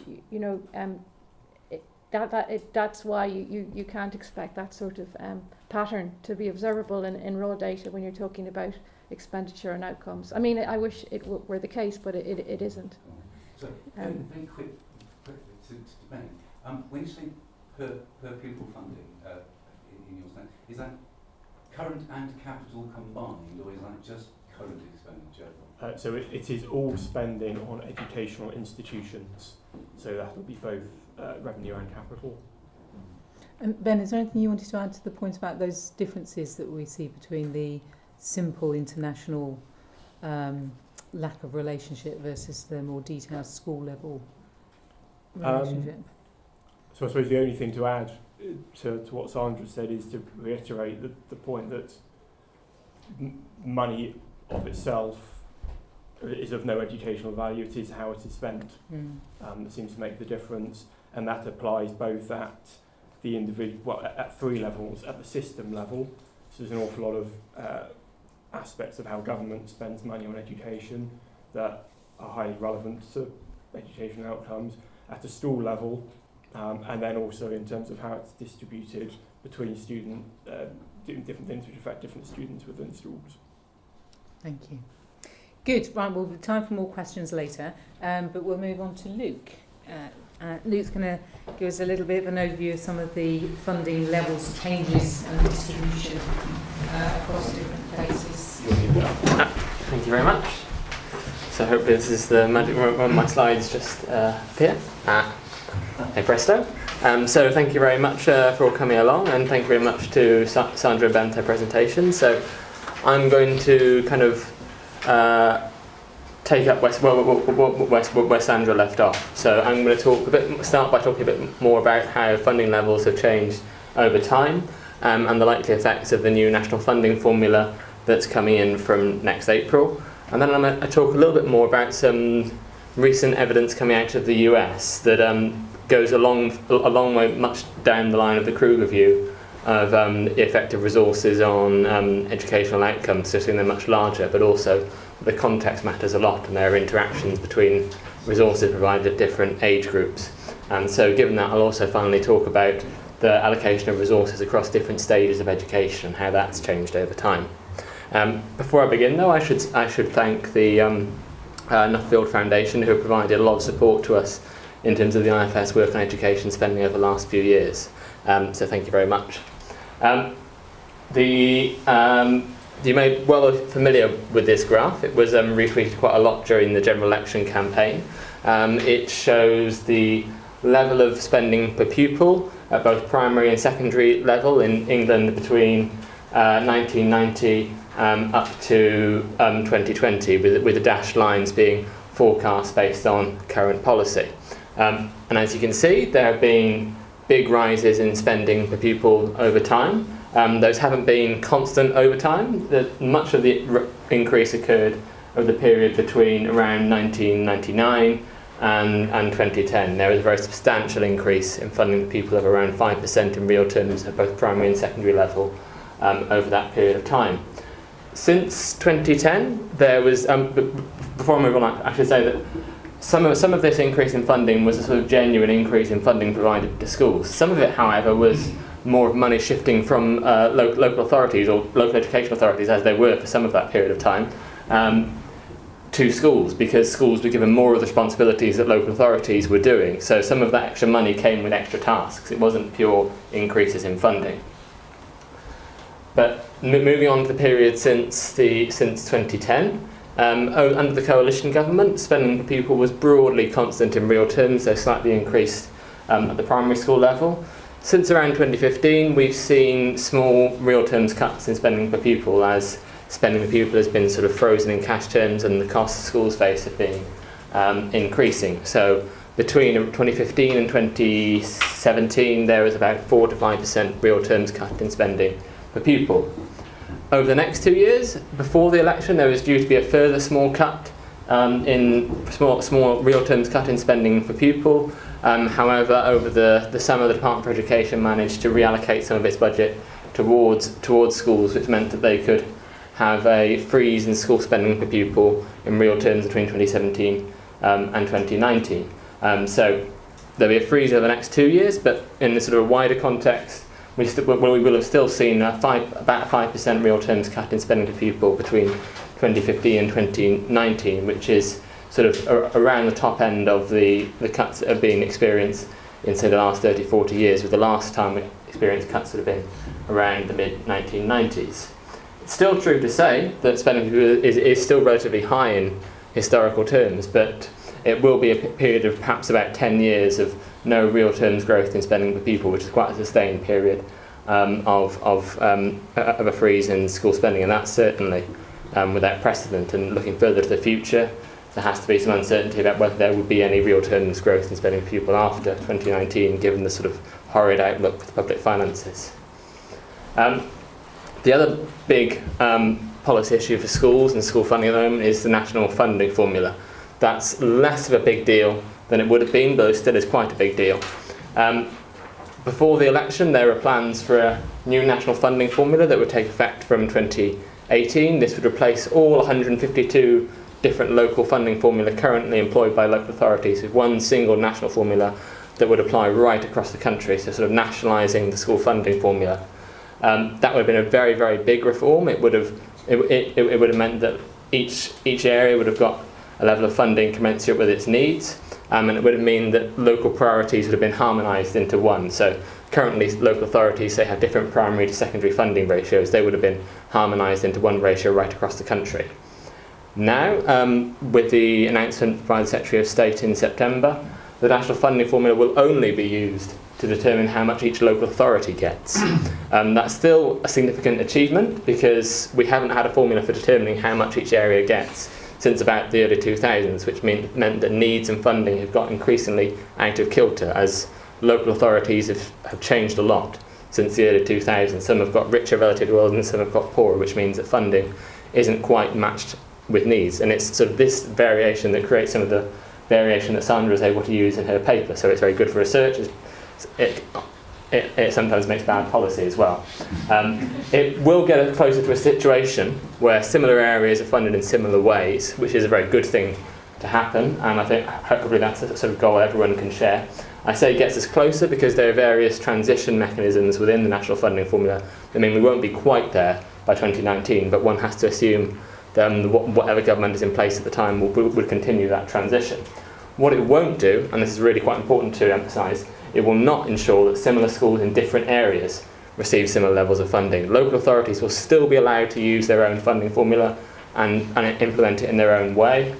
That's why you can't expect that sort of pattern to be observable in raw data when you're talking about expenditure and outcomes. I mean, I wish it were the case, but it isn't. So very quick to Ben. When you say per pupil funding in your stand, is that current and capital combined, or is that just current expenditure? So it is all spending on educational institutions. So that will be both revenue and capital. Ben, is there anything you wanted to add to the point about those differences that we see between the simple international lack of relationship versus the more detailed school level relationship? So I suppose the only thing to add to what Sandra said is to reiterate the point that money of itself is of no educational value. It is how it is spent that seems to make the difference, and that applies both at the individual, at three levels. At the system level, so there's an awful lot of aspects of how government spends money on education that are highly relevant to education outcomes. At the school level, and then also in terms of how it's distributed between different things which affect different students within schools. Thank you. Good. Right, we'll have time for more questions later, but we'll move on to Luke. Luke's going to give us a little bit of an overview of some of the funding levels, changes and distribution across different places. Thank you very much. So hopefully this is the magic moment when my slides just appear. Hey presto. So thank you very much for all coming along, and thank you very much to Sandra and Ben for their presentation. So I'm going to kind of take up where Sandra left off. So I'm going to start by talking a bit more about how funding levels have changed over time, and the likely effects of the new national funding formula that's coming in from next April. And then I'm going to talk a little bit more about some recent evidence coming out of the US that goes a long way much down the line of the Kruger view of the effect of resources on educational outcomes, so they're much larger, but also the context matters a lot, and there are interactions between resources provided at different age groups. And so given that, I'll also finally talk about the allocation of resources across different stages of education and how that's changed over time. Before I begin though, I should thank the Nuffield Foundation, who have provided a lot of support to us in terms of the IFS work on education spending over the last few years. So thank you very much. You may well be familiar with this graph. It was retweeted quite a lot during the general election campaign. It shows the level of spending per pupil at both primary and secondary level in England between 1990 up to 2020, with the dashed lines being forecast based on current policy. And as you can see, there have been big rises in spending per pupil over time. Those haven't been constant over time. Much of the increase occurred over the period between around 1999 and 2010. There was a very substantial increase in funding per pupil of around 5% in real terms at both primary and secondary level over that period of time. Since 2010, there was, before I move on, I should say that some of this increase in funding was a sort of genuine increase in funding provided to schools. Some of it, however, was more of money shifting from local authorities or local education authorities, as they were for some of that period of time, to schools, because schools were given more of the responsibilities that local authorities were doing. So some of that extra money came with extra tasks. It wasn't pure increases in funding. But moving on to the period since 2010, under the coalition government, spending per pupil was broadly constant in real terms, though slightly increased at the primary school level. Since around 2015, we've seen small real terms cuts in spending per pupil, as spending per pupil has been sort of frozen in cash terms and the costs schools face have been increasing. So between 2015 and 2017, there was about 4 to 5% real terms cut in spending per pupil. Over the next 2 years, before the election, there was due to be a further small cut small real terms cut in spending per pupil. However, over the summer, the Department for Education managed to reallocate some of its budget towards schools, which meant that they could have a freeze in school spending per pupil in real terms between 2017 and 2019. So there'll be a freeze over the next 2 years, but in the sort of wider context, we will have still seen about 5% real terms cut in spending per pupil between 2015 and 2019, which is sort of around the top end of the cuts that have been experienced in, say, the last 30, 40 years, with the last time we experienced cuts that have been around the mid-1990s. It's still true to say that spending per pupil is still relatively high in historical terms, but it will be a period of perhaps about 10 years of no real terms growth in spending per pupil, which is quite a sustained period of a freeze in school spending, and that's certainly without precedent. And looking further to the future, there has to be some uncertainty about whether there would be any real terms growth in spending per pupil after 2019, given the sort of horrid outlook for the public finances. The other big policy issue for schools and school funding at the moment is the national funding formula. That's less of a big deal than it would have been, but it still is quite a big deal. Before the election, there were plans for a new national funding formula that would take effect from 2018. This would replace all 152 different local funding formula currently employed by local authorities with one single national formula that would apply right across the country, so sort of nationalising the school funding formula. That would have been a very, very big reform. It would have meant that each area would have got a level of funding commensurate with its needs, and it would have meant that local priorities would have been harmonised into one. So currently local authorities, they have different primary to secondary funding ratios. They would have been harmonised into one ratio right across the country. Now, with the announcement by the Secretary of State in September, the national funding formula will only be used to determine how much each local authority gets. That's still a significant achievement, because we haven't had a formula for determining how much each area gets since about the early 2000s, which meant that needs and funding have got increasingly out of kilter, as local authorities have changed a lot since the early 2000s. Some have got richer relative to the world and some have got poorer, which means that funding isn't quite matched with needs. And it's sort of this variation that creates some of the variation that Sandra is able to use in her paper. So it's very good for research. It sometimes makes bad policy as well. It will get us closer to a situation where similar areas are funded in similar ways, which is a very good thing to happen, and I think hopefully that's a sort of goal everyone can share. I say it gets us closer because there are various transition mechanisms within the national funding formula. I mean, we won't be quite there by 2019, but one has to assume that whatever government is in place at the time will continue that transition. What it won't do, and this is really quite important to emphasise, it will not ensure that similar schools in different areas receive similar levels of funding. Local authorities will still be allowed to use their own funding formula and implement it in their own way.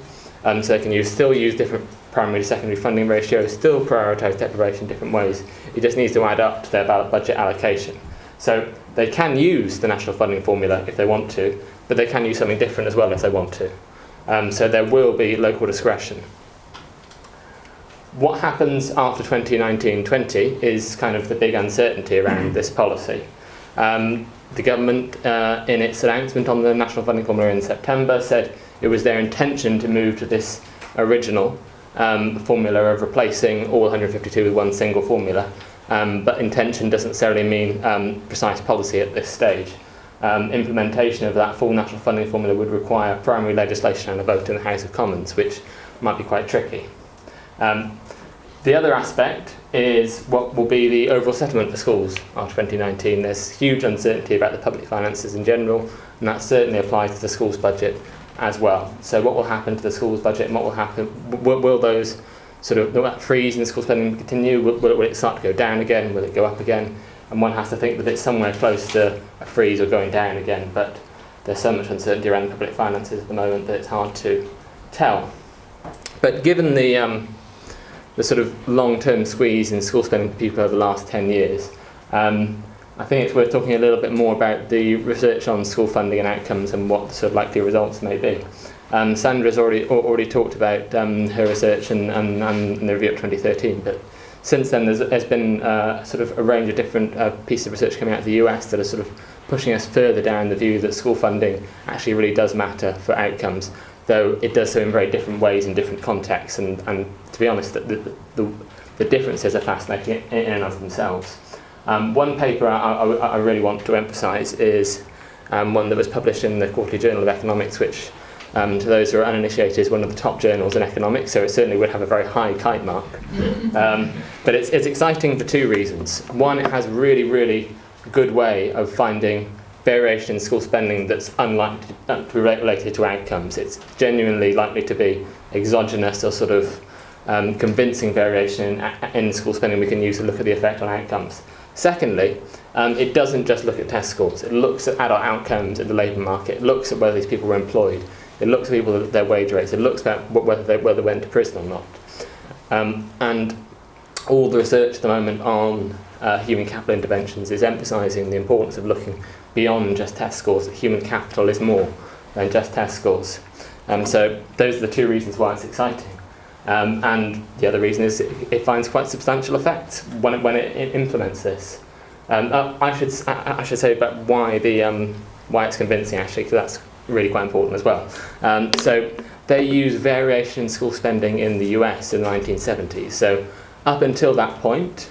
So they can still use different primary to secondary funding ratio still prioritise deprivation in different ways. It just needs to add up to their budget allocation. So they can use the national funding formula if they want to, but they can use something different as well if they want to. So there will be local discretion. What happens after 2019-20 is kind of the big uncertainty around this policy. The government, in its announcement on the national funding formula in September, said it was their intention to move to this original formula of replacing all 152 with one single formula. But intention doesn't necessarily mean precise policy at this stage. Implementation of that full national funding formula would require primary legislation and a vote in the House of Commons, which might be quite tricky. The other aspect is what will be the overall settlement for schools after 2019. There's huge uncertainty about the public finances in general, and that certainly applies to the schools budget as well. So what will happen to the schools budget, and what will happen, will those sort of, will that freeze in the school spending continue? Will it start to go down again? Will it go up again? And one has to think that it's somewhere close to a freeze or going down again, but there's so much uncertainty around public finances at the moment that it's hard to tell. But given the sort of long-term squeeze in school spending for people over the last 10 years, I think it's worth talking a little bit more about the research on school funding and outcomes and what the sort of likely results may be. Sandra's already talked about her research and the review of 2013, but since then there's been sort of a range of different pieces of research coming out of the US that are sort of pushing us further down the view that school funding actually really does matter for outcomes, though it does so in very different ways in different contexts, and to be honest, the differences are fascinating in and of themselves. One paper I really want to emphasise is one that was published in the Quarterly Journal of Economics, which to those who are uninitiated is one of the top journals in economics, so it certainly would have a very high kite mark. But it's exciting for two reasons. One, it has really, really good way of finding variation in school spending that's unlikely to be related to outcomes. It's genuinely likely to be exogenous or sort of convincing variation in school spending we can use to look at the effect on outcomes. Secondly, it doesn't just look at test scores. It looks at adult outcomes in the labour market. It looks at whether these people were employed. It looks at people at their wage rates. It looks at whether they went to prison or not. And all the research at the moment on human capital interventions is emphasising the importance of looking beyond just test scores, that human capital is more than just test scores. So those are the two reasons why it's exciting. And the other reason is it finds quite substantial effects when it implements this. I should say about why it's convincing, actually, because that's really quite important as well. So they use variation in school spending in the US in the 1970s. So up until that point,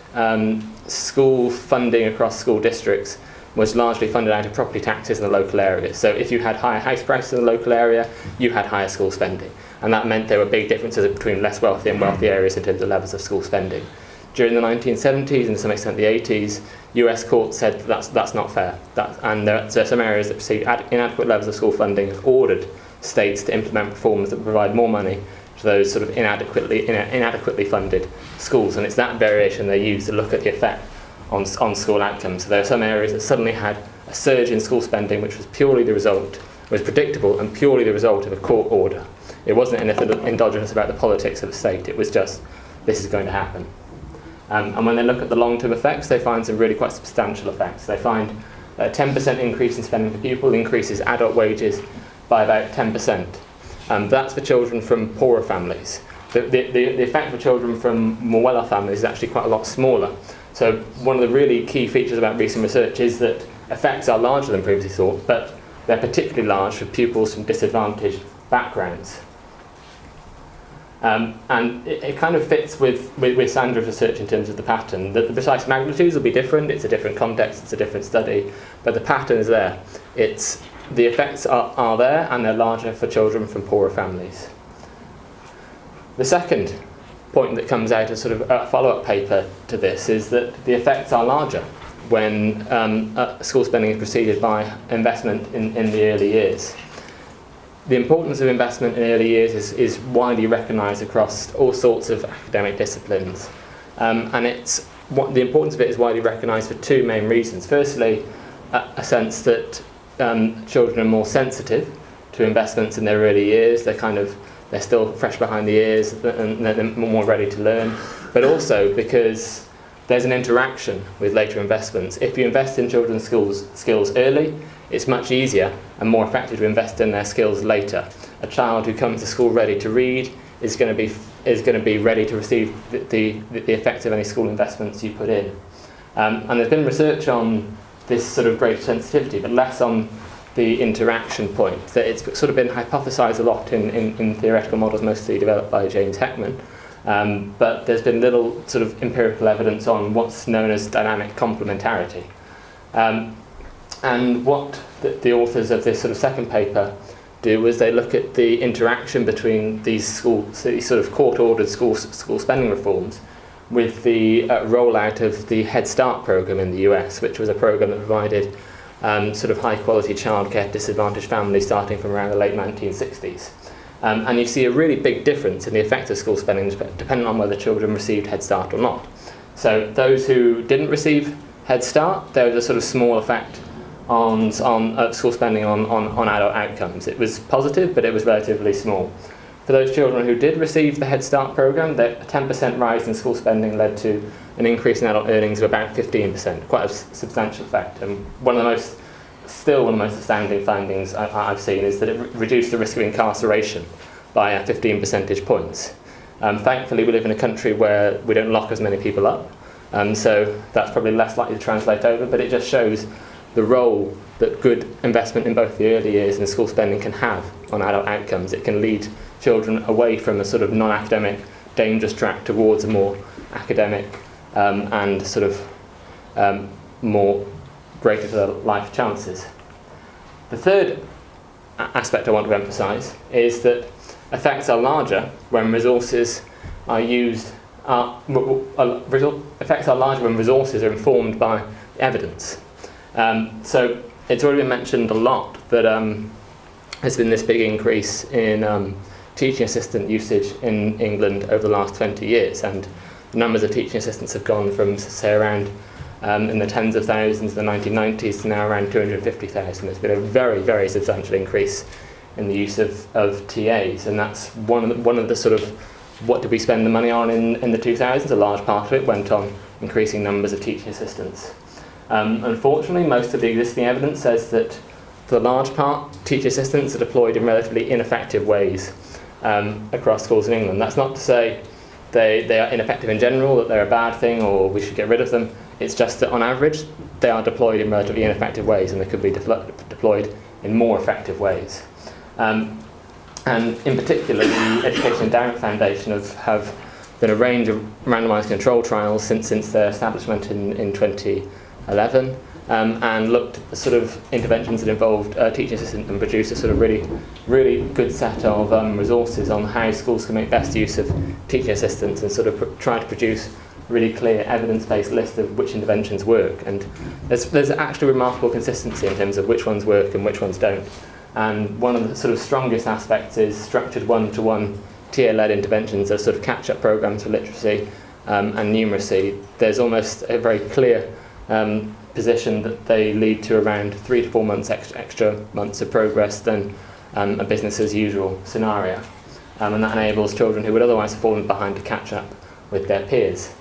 school funding across school districts was largely funded out of property taxes in the local area. So if you had higher house prices in the local area, you had higher school spending. And that meant there were big differences between less wealthy and wealthy areas in terms of levels of school spending. During the 1970s and to some extent the 80s, US courts said that's not fair. And there are some areas that perceive inadequate levels of school funding and ordered states to implement reforms that provide more money to those sort of inadequately funded schools. And it's that variation they use to look at the effect on school outcomes. So there are some areas that suddenly had a surge in school spending which was purely the result, was predictable and purely the result of a court order. It wasn't anything endogenous about the politics of the state, it was just, this is going to happen. And when they look at the long-term effects, they find some really quite substantial effects. They find a 10% increase in spending per pupil increases adult wages by about 10%. That's for children from poorer families. The effect for children from more well-off families is actually quite a lot smaller. So one of the really key features about recent research is that effects are larger than previously thought, but they're particularly large for pupils from disadvantaged backgrounds. And it kind of fits with Sandra's research in terms of the pattern. The precise magnitudes will be different, it's a different context, it's a different study, but the pattern is there. The effects are there, and they're larger for children from poorer families. The second point that comes out as sort of a follow-up paper to this is that the effects are larger when school spending is preceded by investment in the early years. The importance of investment in early years is widely recognised across all sorts of academic disciplines. And the importance of it is widely recognised for two main reasons. Firstly, a sense that children are more sensitive to investments in their early years. They're they're still fresh behind the ears and they're more ready to learn, but also because there's an interaction with later investments. If you invest in children's skills early, it's much easier and more effective to invest in their skills later. A child who comes to school ready to read is going to be ready to receive the effect of any school investments you put in. And there's been research on this sort of greater sensitivity, but less on the interaction point. That it's sort of been hypothesised a lot in theoretical models, mostly developed by James Heckman. But there's been little sort of empirical evidence on what's known as dynamic complementarity. And what the authors of this sort of second paper do is they look at the interaction between these sort of court-ordered school spending reforms with the rollout of the Head Start program in the US, which was a program that provided sort of high-quality childcare to disadvantaged families starting from around the late 1960s. And you see a really big difference in the effect of school spending depending on whether children received Head Start or not. So those who didn't receive Head Start, there was a sort of small effect on school spending on adult outcomes. It was positive, but it was relatively small. For those children who did receive the Head Start program, a 10% rise in school spending led to an increase in adult earnings of about 15%, quite a substantial effect. And one of the most astounding findings I've seen is that it reduced the risk of incarceration by 15 percentage points. Thankfully, we live in a country where we don't lock as many people up, so that's probably less likely to translate over, but it just shows the role that good investment in both the early years and school spending can have on adult outcomes. It can lead children away from a sort of non-academic dangerous track towards a more academic and sort of more greater for their life chances. The third aspect I want to emphasise is that effects are larger when resources are used. Effects are larger when resources are informed by evidence. So it's already been mentioned a lot that there's been this big increase in teaching assistant usage in England over the last 20 years, and the numbers of teaching assistants have gone from, say, around in the tens of thousands in the 1990s to now around 250,000. There's been a very, very substantial increase in the use of TAs, and that's one of the sort of what did we spend the money on in the 2000s. A large part of it went on increasing numbers of teaching assistants. Unfortunately, most of the existing evidence says that for the large part, teaching assistants are deployed in relatively ineffective ways across schools in England. That's not to say they are ineffective in general, that they're a bad thing or we should get rid of them. It's just that on average they are deployed in relatively ineffective ways, and they could be deployed in more effective ways. And in particular, the Education Endowment Foundation have done a range of randomised control trials since their establishment in 2011, and looked at the sort of interventions that involved teaching assistants and produced a sort of really good set of resources on how schools can make best use of teaching assistants, and sort of try to produce a really clear evidence-based list of which interventions work. And there's actually remarkable consistency in terms of which ones work and which ones don't. And one of the sort of strongest aspects is structured one-to-one TA-led interventions as sort of catch-up programs for literacy and numeracy. There's almost a very clear position that they lead to around 3 to 4 months extra months of progress than a business as usual scenario, and that enables children who would otherwise have fallen behind to catch up with their peers.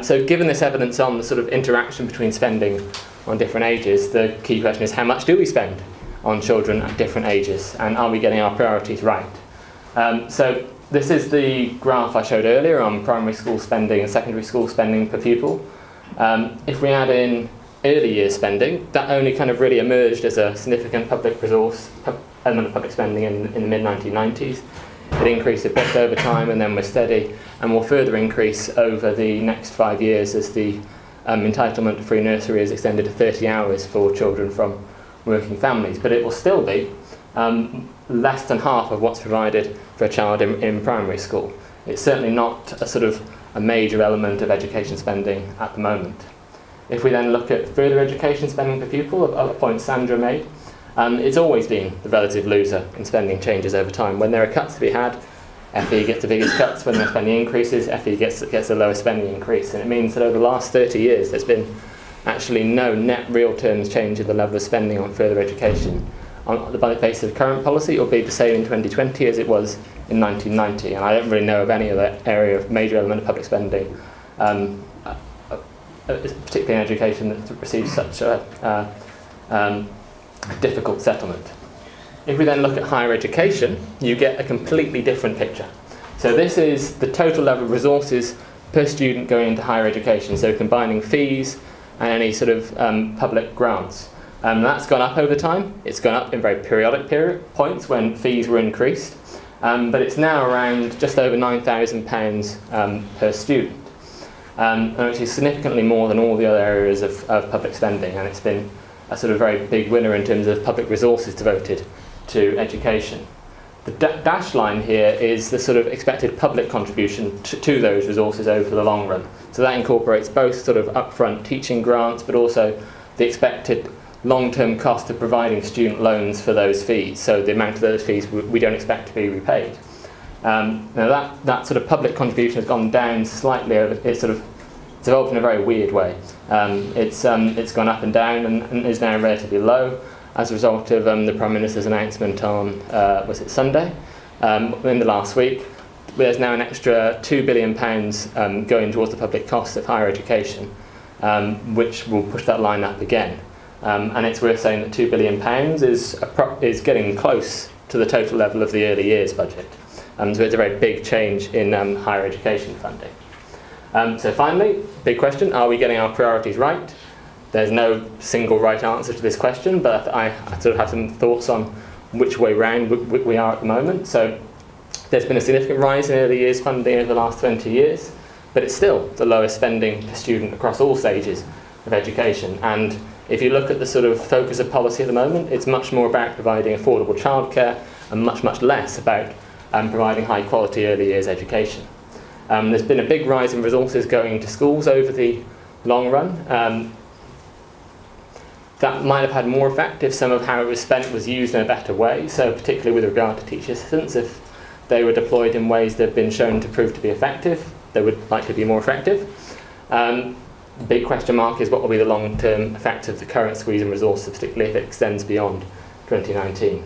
So given this evidence on the sort of interaction between spending on different ages, the key question is how much do we spend on children at different ages, and are we getting our priorities right? So this is the graph I showed earlier on primary school spending and secondary school spending per pupil. If we add in early years spending, that only kind of really emerged as a significant public resource element of public spending in the mid-1990s. It increased a bit over time and then was steady, and will further increase over the next 5 years as the entitlement to free nursery is extended to 30 hours for children from working families. But it will still be less than half of what's provided for a child in primary school. It's certainly not a sort of a major element of education spending at the moment. If we then look at further education spending per pupil, a point Sandra made, it's always been the relative loser in spending changes over time. When there are cuts to be had, FE gets the biggest cuts. When there's spending increases, FE gets the lowest spending increase. And it means that over the last 30 years, there's been actually no net real terms change in the level of spending on further education on the basis of current policy, it will be the same in 2020 as it was in 1990. And I don't really know of any other area of major element of public spending, particularly in education, that receives such a difficult settlement. If we then look at higher education, you get a completely different picture. So this is the total level of resources per student going into higher education, so combining fees and any sort of public grants. That's gone up over time. It's gone up in very periodic points when fees were increased, but it's now around just over £9,000 per student, which is significantly more than all the other areas of public spending, and it's been a sort of very big winner in terms of public resources devoted to education. The dashed line here is the sort of expected public contribution to those resources over the long run. So that incorporates both sort of upfront teaching grants, but also the expected long-term cost of providing student loans for those fees. So the amount of those fees we don't expect to be repaid. Now that sort of public contribution has gone down slightly. It's sort of developed in a very weird way. It's gone up and down and is now relatively low, as a result of the Prime Minister's announcement on, was it Sunday, in the last week. There's now an extra £2 billion going towards the public costs of higher education, which will push that line up again. And it's worth saying that £2 billion is getting close to the total level of the early years budget. So it's a very big change in higher education funding. So finally, big question, are we getting our priorities right? There's no single right answer to this question, but I sort of have some thoughts on which way round we are at the moment. So there's been a significant rise in early years funding over the last 20 years, but it's still the lowest spending per student across all stages of education. And if you look at the sort of focus of policy at the moment, it's much more about providing affordable childcare and much, much less about providing high quality early years education. There's been a big rise in resources going to schools over the long run. That might have had more effect if some of how it was spent was used in a better way, so particularly with regard to teacher assistants, if they were deployed in ways that have been shown to prove to be effective, they would likely be more effective. Big question mark is what will be the long-term effect of the current squeeze in resources, particularly if it extends beyond 2019.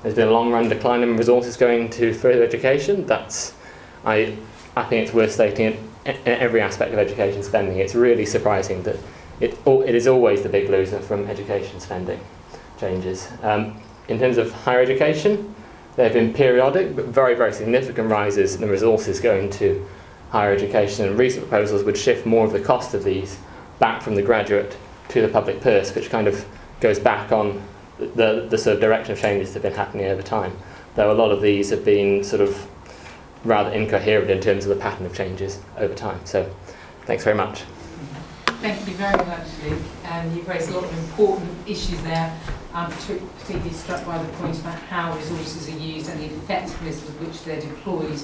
There's been a long-run decline in resources going to further education. I think it's worth stating in every aspect of education spending. It's really surprising that it is always the big loser from education spending changes. In terms of higher education, there have been periodic but very, very significant rises in the resources going to higher education, and recent proposals would shift more of the cost of these back from the graduate to the public purse, which kind of goes back on the sort of direction of changes that have been happening over time, though a lot of these have been sort of rather incoherent in terms of the pattern of changes over time. So thanks very much. Thank you very much, Luke. You've raised a lot of important issues there. I'm particularly struck by the point about how resources are used and the effectiveness with which they're deployed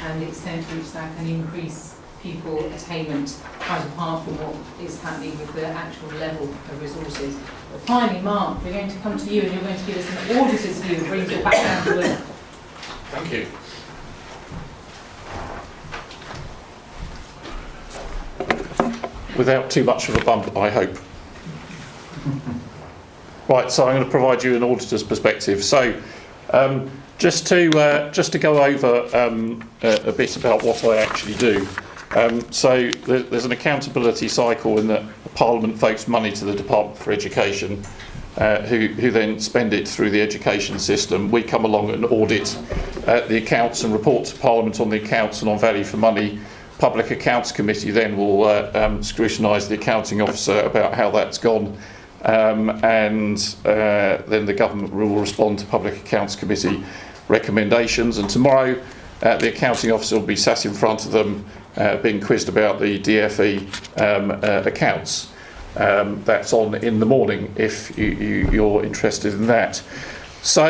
and the extent to which that can increase pupil attainment, quite apart from what is happening with the actual level of resources. But finally, Mark, we're going to come to you and you're going to give us an auditor's view and bring your background to work. Thank you. Without too much of a bump, I hope. Right, so I'm going to provide you an auditor's perspective. So, just to go over a bit about what I actually do. So there's an accountability cycle in that Parliament votes money to the Department for Education, who then spend it through the education system. We come along and audit the accounts and report to Parliament on the accounts and on value for money. Public Accounts Committee then will scrutinise the accounting officer about how that's gone, and then the government will respond to Public Accounts Committee recommendations. And tomorrow the accounting officer will be sat in front of them being quizzed about the DFE accounts. That's on in the morning if you're interested in that. So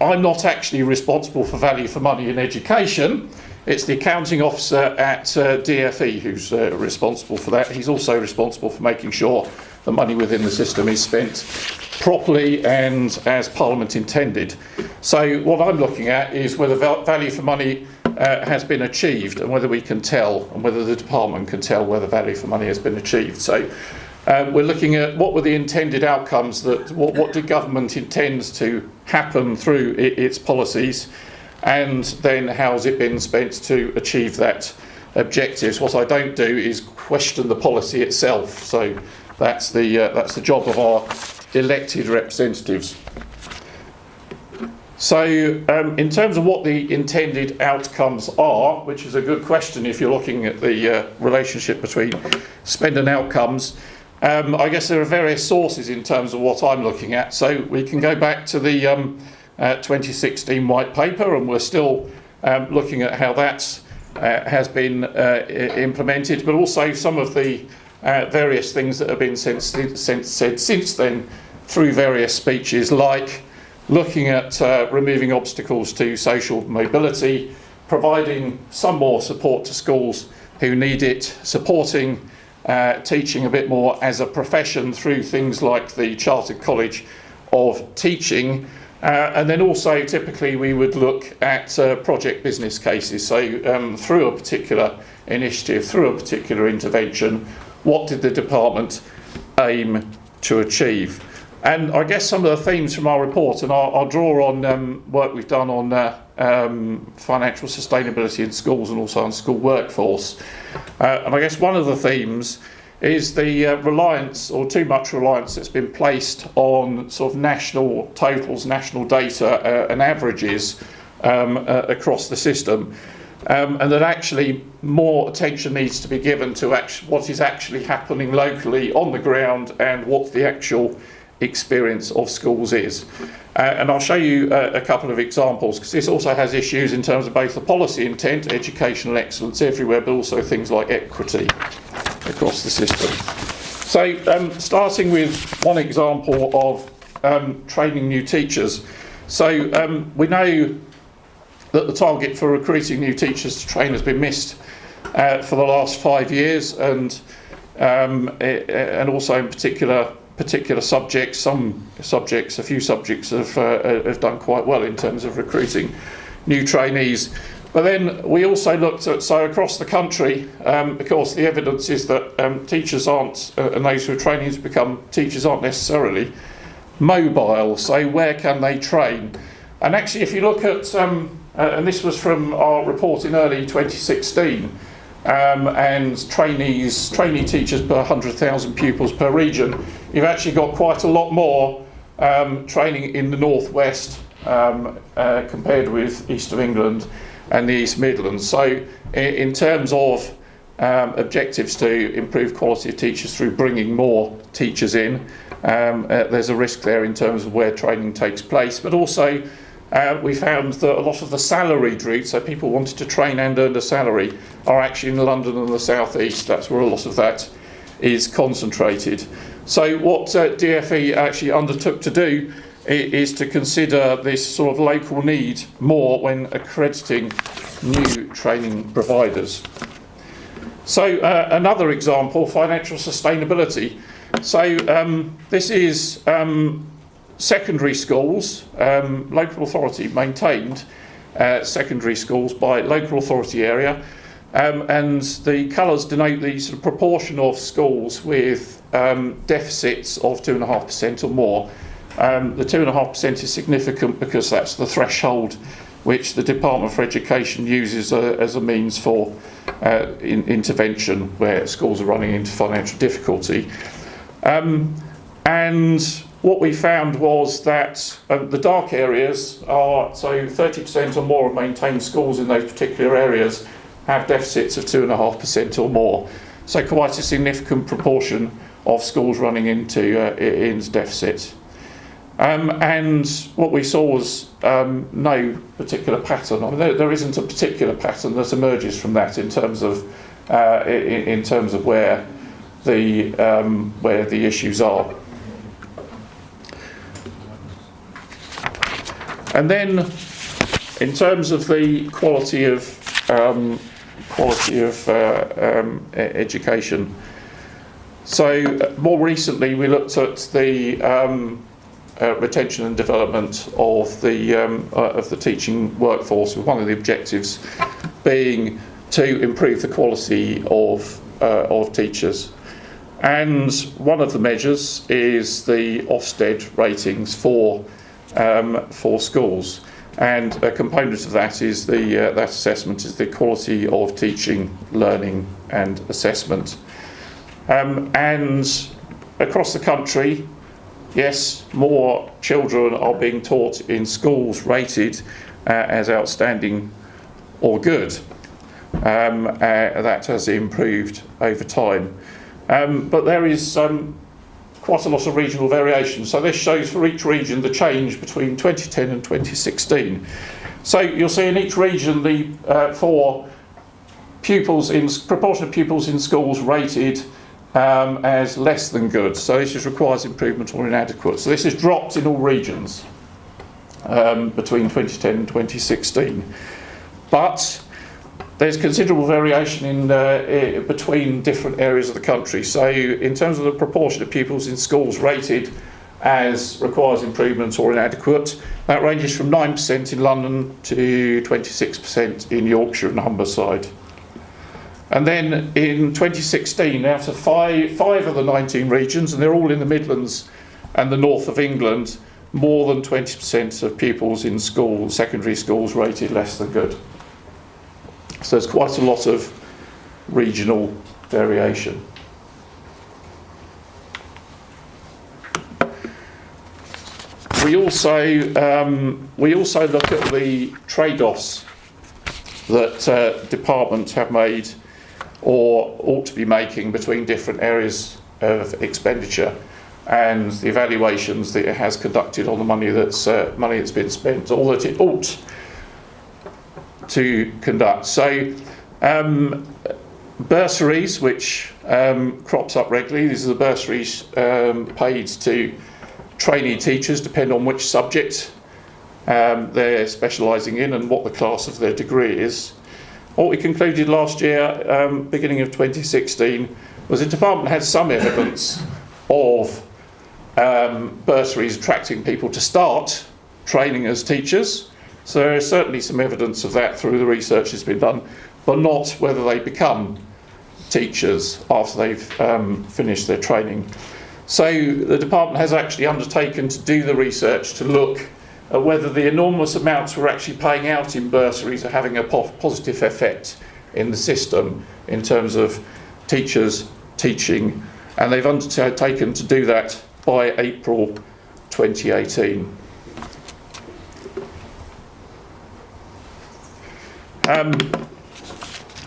I'm not actually responsible for value for money in education. It's the accounting officer at DFE who's responsible for that. He's also responsible for making sure the money within the system is spent properly and as Parliament intended. So what I'm looking at is whether value for money has been achieved and whether we can tell, and whether the department can tell whether value for money has been achieved. So We're looking at what were the intended outcomes, what did government intend to happen through its policies, and then how has it been spent to achieve that objectives. What I don't do is question the policy itself, so that's the job of our elected representatives. So in terms of what the intended outcomes are, which is a good question if you're looking at the relationship between spend and outcomes, I guess there are various sources in terms of what I'm looking at. So we can go back to the 2016 white paper, and we're still looking at how that has been implemented, but also some of the various things that have been said since then through various speeches, like looking at removing obstacles to social mobility, providing some more support to schools who need it, supporting teaching a bit more as a profession through things like the Chartered College of Teaching, and then also typically we would look at project business cases. So through a particular initiative, through a particular intervention, what did the department aim to achieve? And I guess some of the themes from our report, and I'll draw on work we've done on financial sustainability in schools and also on school workforce. And I guess one of the themes is the reliance, or too much reliance, that's been placed on sort of national totals, national data and averages across the system. And that actually more attention needs to be given to what is actually happening locally on the ground and what the actual experience of schools is. And I'll show you a couple of examples, because this also has issues in terms of both the policy intent, educational excellence everywhere, but also things like equity across the system. So starting with one example of training new teachers. So we know that the target for recruiting new teachers to train has been missed for the last 5 years, and also in particular subjects. Some subjects, a few subjects have done quite well in terms of recruiting new trainees. But then we also looked at, so across the country, of course the evidence is that teachers aren't, and those who are training to become teachers aren't necessarily mobile. So where can they train? And actually if you look at, and this was from our report in early 2016, and trainee teachers per 100,000 pupils per region, you've actually got quite a lot more training in the northwest compared with east of England and the East Midlands. So in terms of objectives to improve quality of teachers through bringing more teachers in, there's a risk there in terms of where training takes place, but also we found that a lot of the salaried routes, so people wanted to train and earn a salary, are actually in London and the South East. That's where a lot of that is concentrated. So what DfE actually undertook to do is to consider this sort of local need more when accrediting new training providers. So another example, financial sustainability. So this is secondary schools, local authority maintained secondary schools by local authority area, and the colours denote the sort of proportion of schools with deficits of 2.5% or more. The 2.5% is significant because that's the threshold which the Department for Education uses as a means for intervention where schools are running into financial difficulty. And what we found was that the dark areas are, so 30% or more of maintained schools in those particular areas have deficits of 2.5% or more. So quite a significant proportion of schools running into deficits. And what we saw was no particular pattern. I mean, there isn't a particular pattern that emerges from that in terms of where the issues are. And then, in terms of the quality of education, so more recently we looked at the retention and development of the teaching workforce, with one of the objectives being to improve the quality of teachers. And one of the measures is the Ofsted ratings for schools. And a component of that is that assessment is the quality of teaching, learning and assessment. And across the country, yes, more children are being taught in schools rated as outstanding or good. That has improved over time. But there is quite a lot of regional variation. So this shows for each region the change between 2010 and 2016. So you'll see in each region for proportion of pupils in schools rated as less than good. So this just requires improvement or inadequate. So this has dropped in all regions between 2010 and 2016. But there's considerable variation in between different areas of the country. So in terms of the proportion of pupils in schools rated as requires improvement or inadequate, that ranges from 9% in London to 26% in Yorkshire and Humberside. And then in 2016, out of five of the 19 regions, and they're all in the Midlands and the north of England, more than 20% of pupils in schools, secondary schools, rated less than good. So there's quite a lot of regional variation. We also look at the trade-offs that departments have made or ought to be making between different areas of expenditure and the evaluations that it has conducted on the money that's been spent, or that it ought to conduct. So bursaries, which crops up regularly, these are the bursaries paid to trainee teachers, depend on which subject they're specialising in and what the class of their degree is. What we concluded last year, beginning of 2016, was the department had some evidence of bursaries attracting people to start training as teachers. So there is certainly some evidence of that through the research that's been done, but not whether they become teachers after they've finished their training. So the department has actually undertaken to do the research to look at whether the enormous amounts we're actually paying out in bursaries are having a positive effect in the system in terms of teachers teaching, and they've undertaken to do that by April 2018.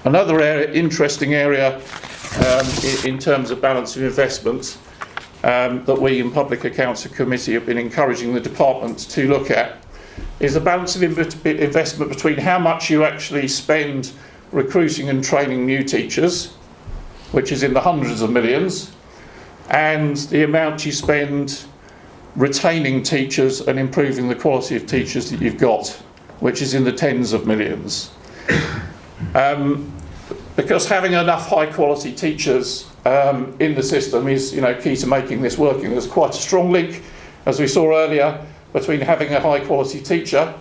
Another interesting area in terms of balance of investment that we in Public Accounts Committee have been encouraging the department to look at is the balance of investment between how much you actually spend recruiting and training new teachers, which is in the hundreds of millions, and the amount you spend retaining teachers and improving the quality of teachers that you've got, which is in the tens of millions. Because having enough high quality teachers in the system is key to making this working. There's quite a strong link, as we saw earlier, between having a high quality teacher,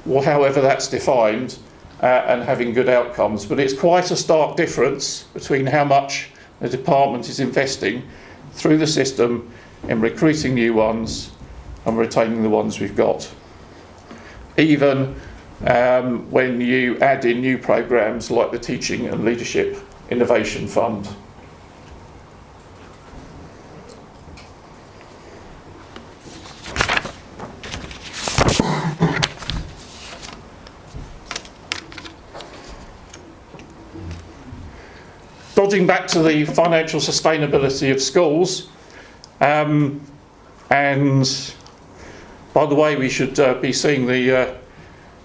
or however that's defined, and having good outcomes. But it's quite a stark difference between how much the department is investing through the system in recruiting new ones and retaining the ones we've got. Even when you add in new programmes like the Teaching and Leadership Innovation Fund. Dodging back to the financial sustainability of schools, and by the way, we should be seeing the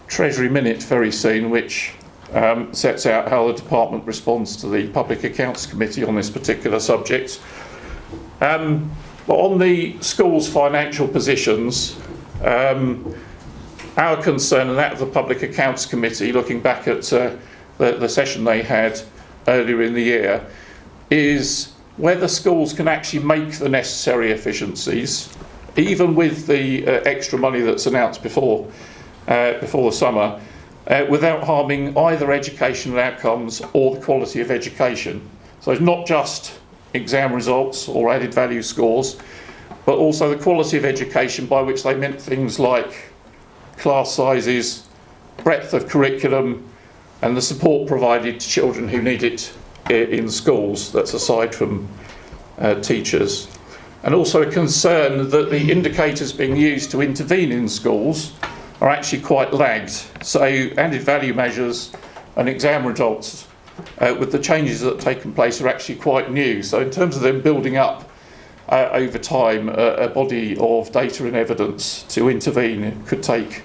Treasury Minute very soon, which sets out how the department responds to the Public Accounts Committee on this particular subject. But on the schools' financial positions, our concern, and that of the Public Accounts Committee, looking back at the session they had earlier in the year, is whether schools can actually make the necessary efficiencies, even with the extra money that's announced before the summer, without harming either educational outcomes or the quality of education. So it's not just exam results or added value scores, but also the quality of education, by which they meant things like class sizes, breadth of curriculum, and the support provided to children who need it in schools. That's aside from teachers. And also a concern that the indicators being used to intervene in schools are actually quite lagged. So added value measures and exam results with the changes that have taken place are actually quite new. So in terms of them building up over time a body of data and evidence to intervene, it could take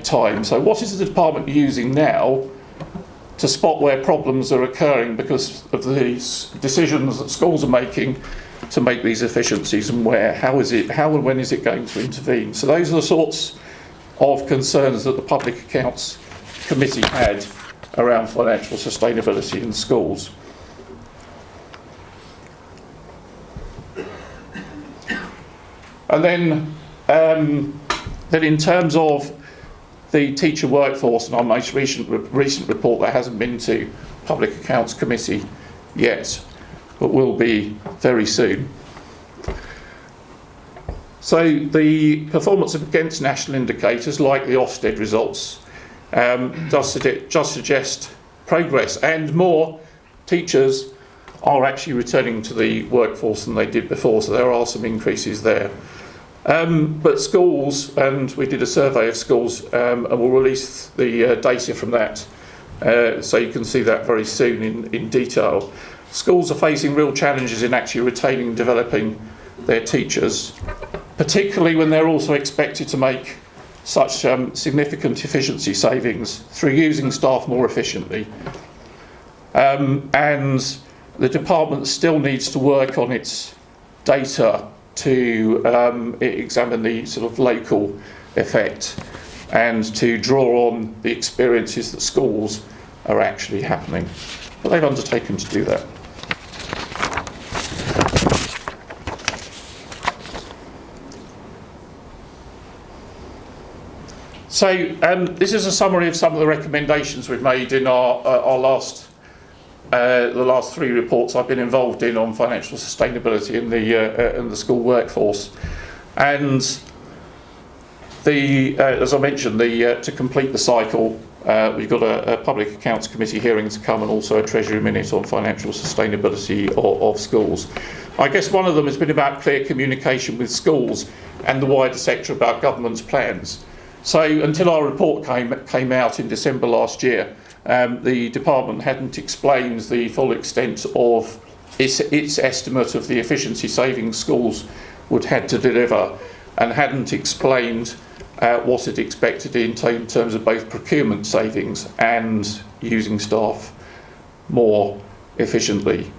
time. So what is the department using now to spot where problems are occurring because of these decisions that schools are making to make these efficiencies, and how and when is it going to intervene? So those are the sorts of concerns that the Public Accounts Committee had around financial sustainability in schools. And then in terms of the teacher workforce, and our most recent report that hasn't been to Public Accounts Committee yet, but will be very soon. So the performance against national indicators, like the Ofsted results, does suggest progress, and more teachers are actually returning to the workforce than they did before, so there are some increases there. But schools, and we did a survey of schools, and we'll release the data from that, so you can see that very soon in detail. Schools are facing real challenges in actually retaining and developing their teachers, particularly when they're also expected to make such significant efficiency savings through using staff more efficiently. And the department still needs to work on its data to examine the sort of local effect and to draw on the experiences that schools are actually happening. But they've undertaken to do that. So this is a summary of some of the recommendations we've made in our last the last three reports I've been involved in on financial sustainability in the school workforce. And as I mentioned, to complete the cycle, we've got a Public Accounts Committee hearing to come, and also a Treasury Minute on financial sustainability of schools. I guess one of them has been about clear communication with schools and the wider sector about government's plans. So until our report came out in December last year, the department hadn't explained the full extent of its estimate of the efficiency savings schools would have to deliver, and hadn't explained what it expected in terms of both procurement savings and using staff more efficiently.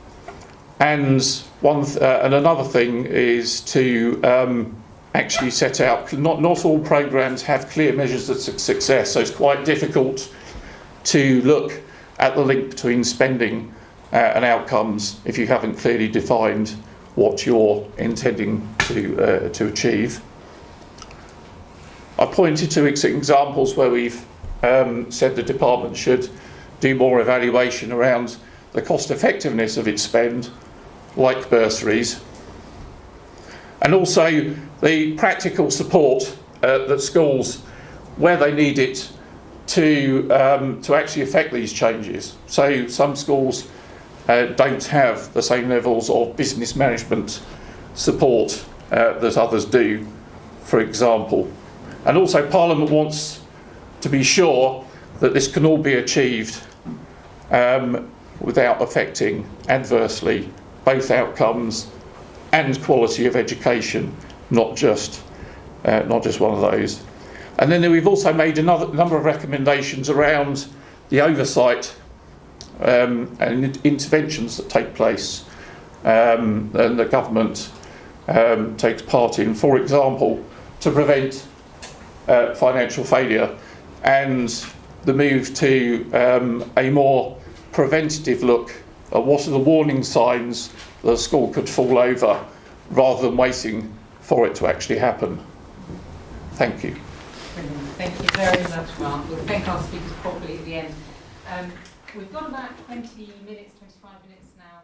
And another thing is to actually set out, not all programmes have clear measures of success, so it's quite difficult to look at the link between spending and outcomes if you haven't clearly defined what you're intending to achieve. I pointed to examples where we've said the department should do more evaluation around the cost effectiveness of its spend, like bursaries, and also the practical support that schools, where they need it, to actually affect these changes. So some schools don't have the same levels of business management support that others do, for example. And also Parliament wants to be sure that this can all be achieved without affecting adversely both outcomes and quality of education, not just one of those. And then we've also made another number of recommendations around the oversight and interventions that take place and the government takes part in, for example, to prevent financial failure, and the move to a more preventative look at what are the warning signs that a school could fall over, rather than waiting for it to actually happen. Thank you. Brilliant. Thank you very much, Mark. We'll thank our speakers properly at the end. We've got about 20 minutes, 25 minutes now.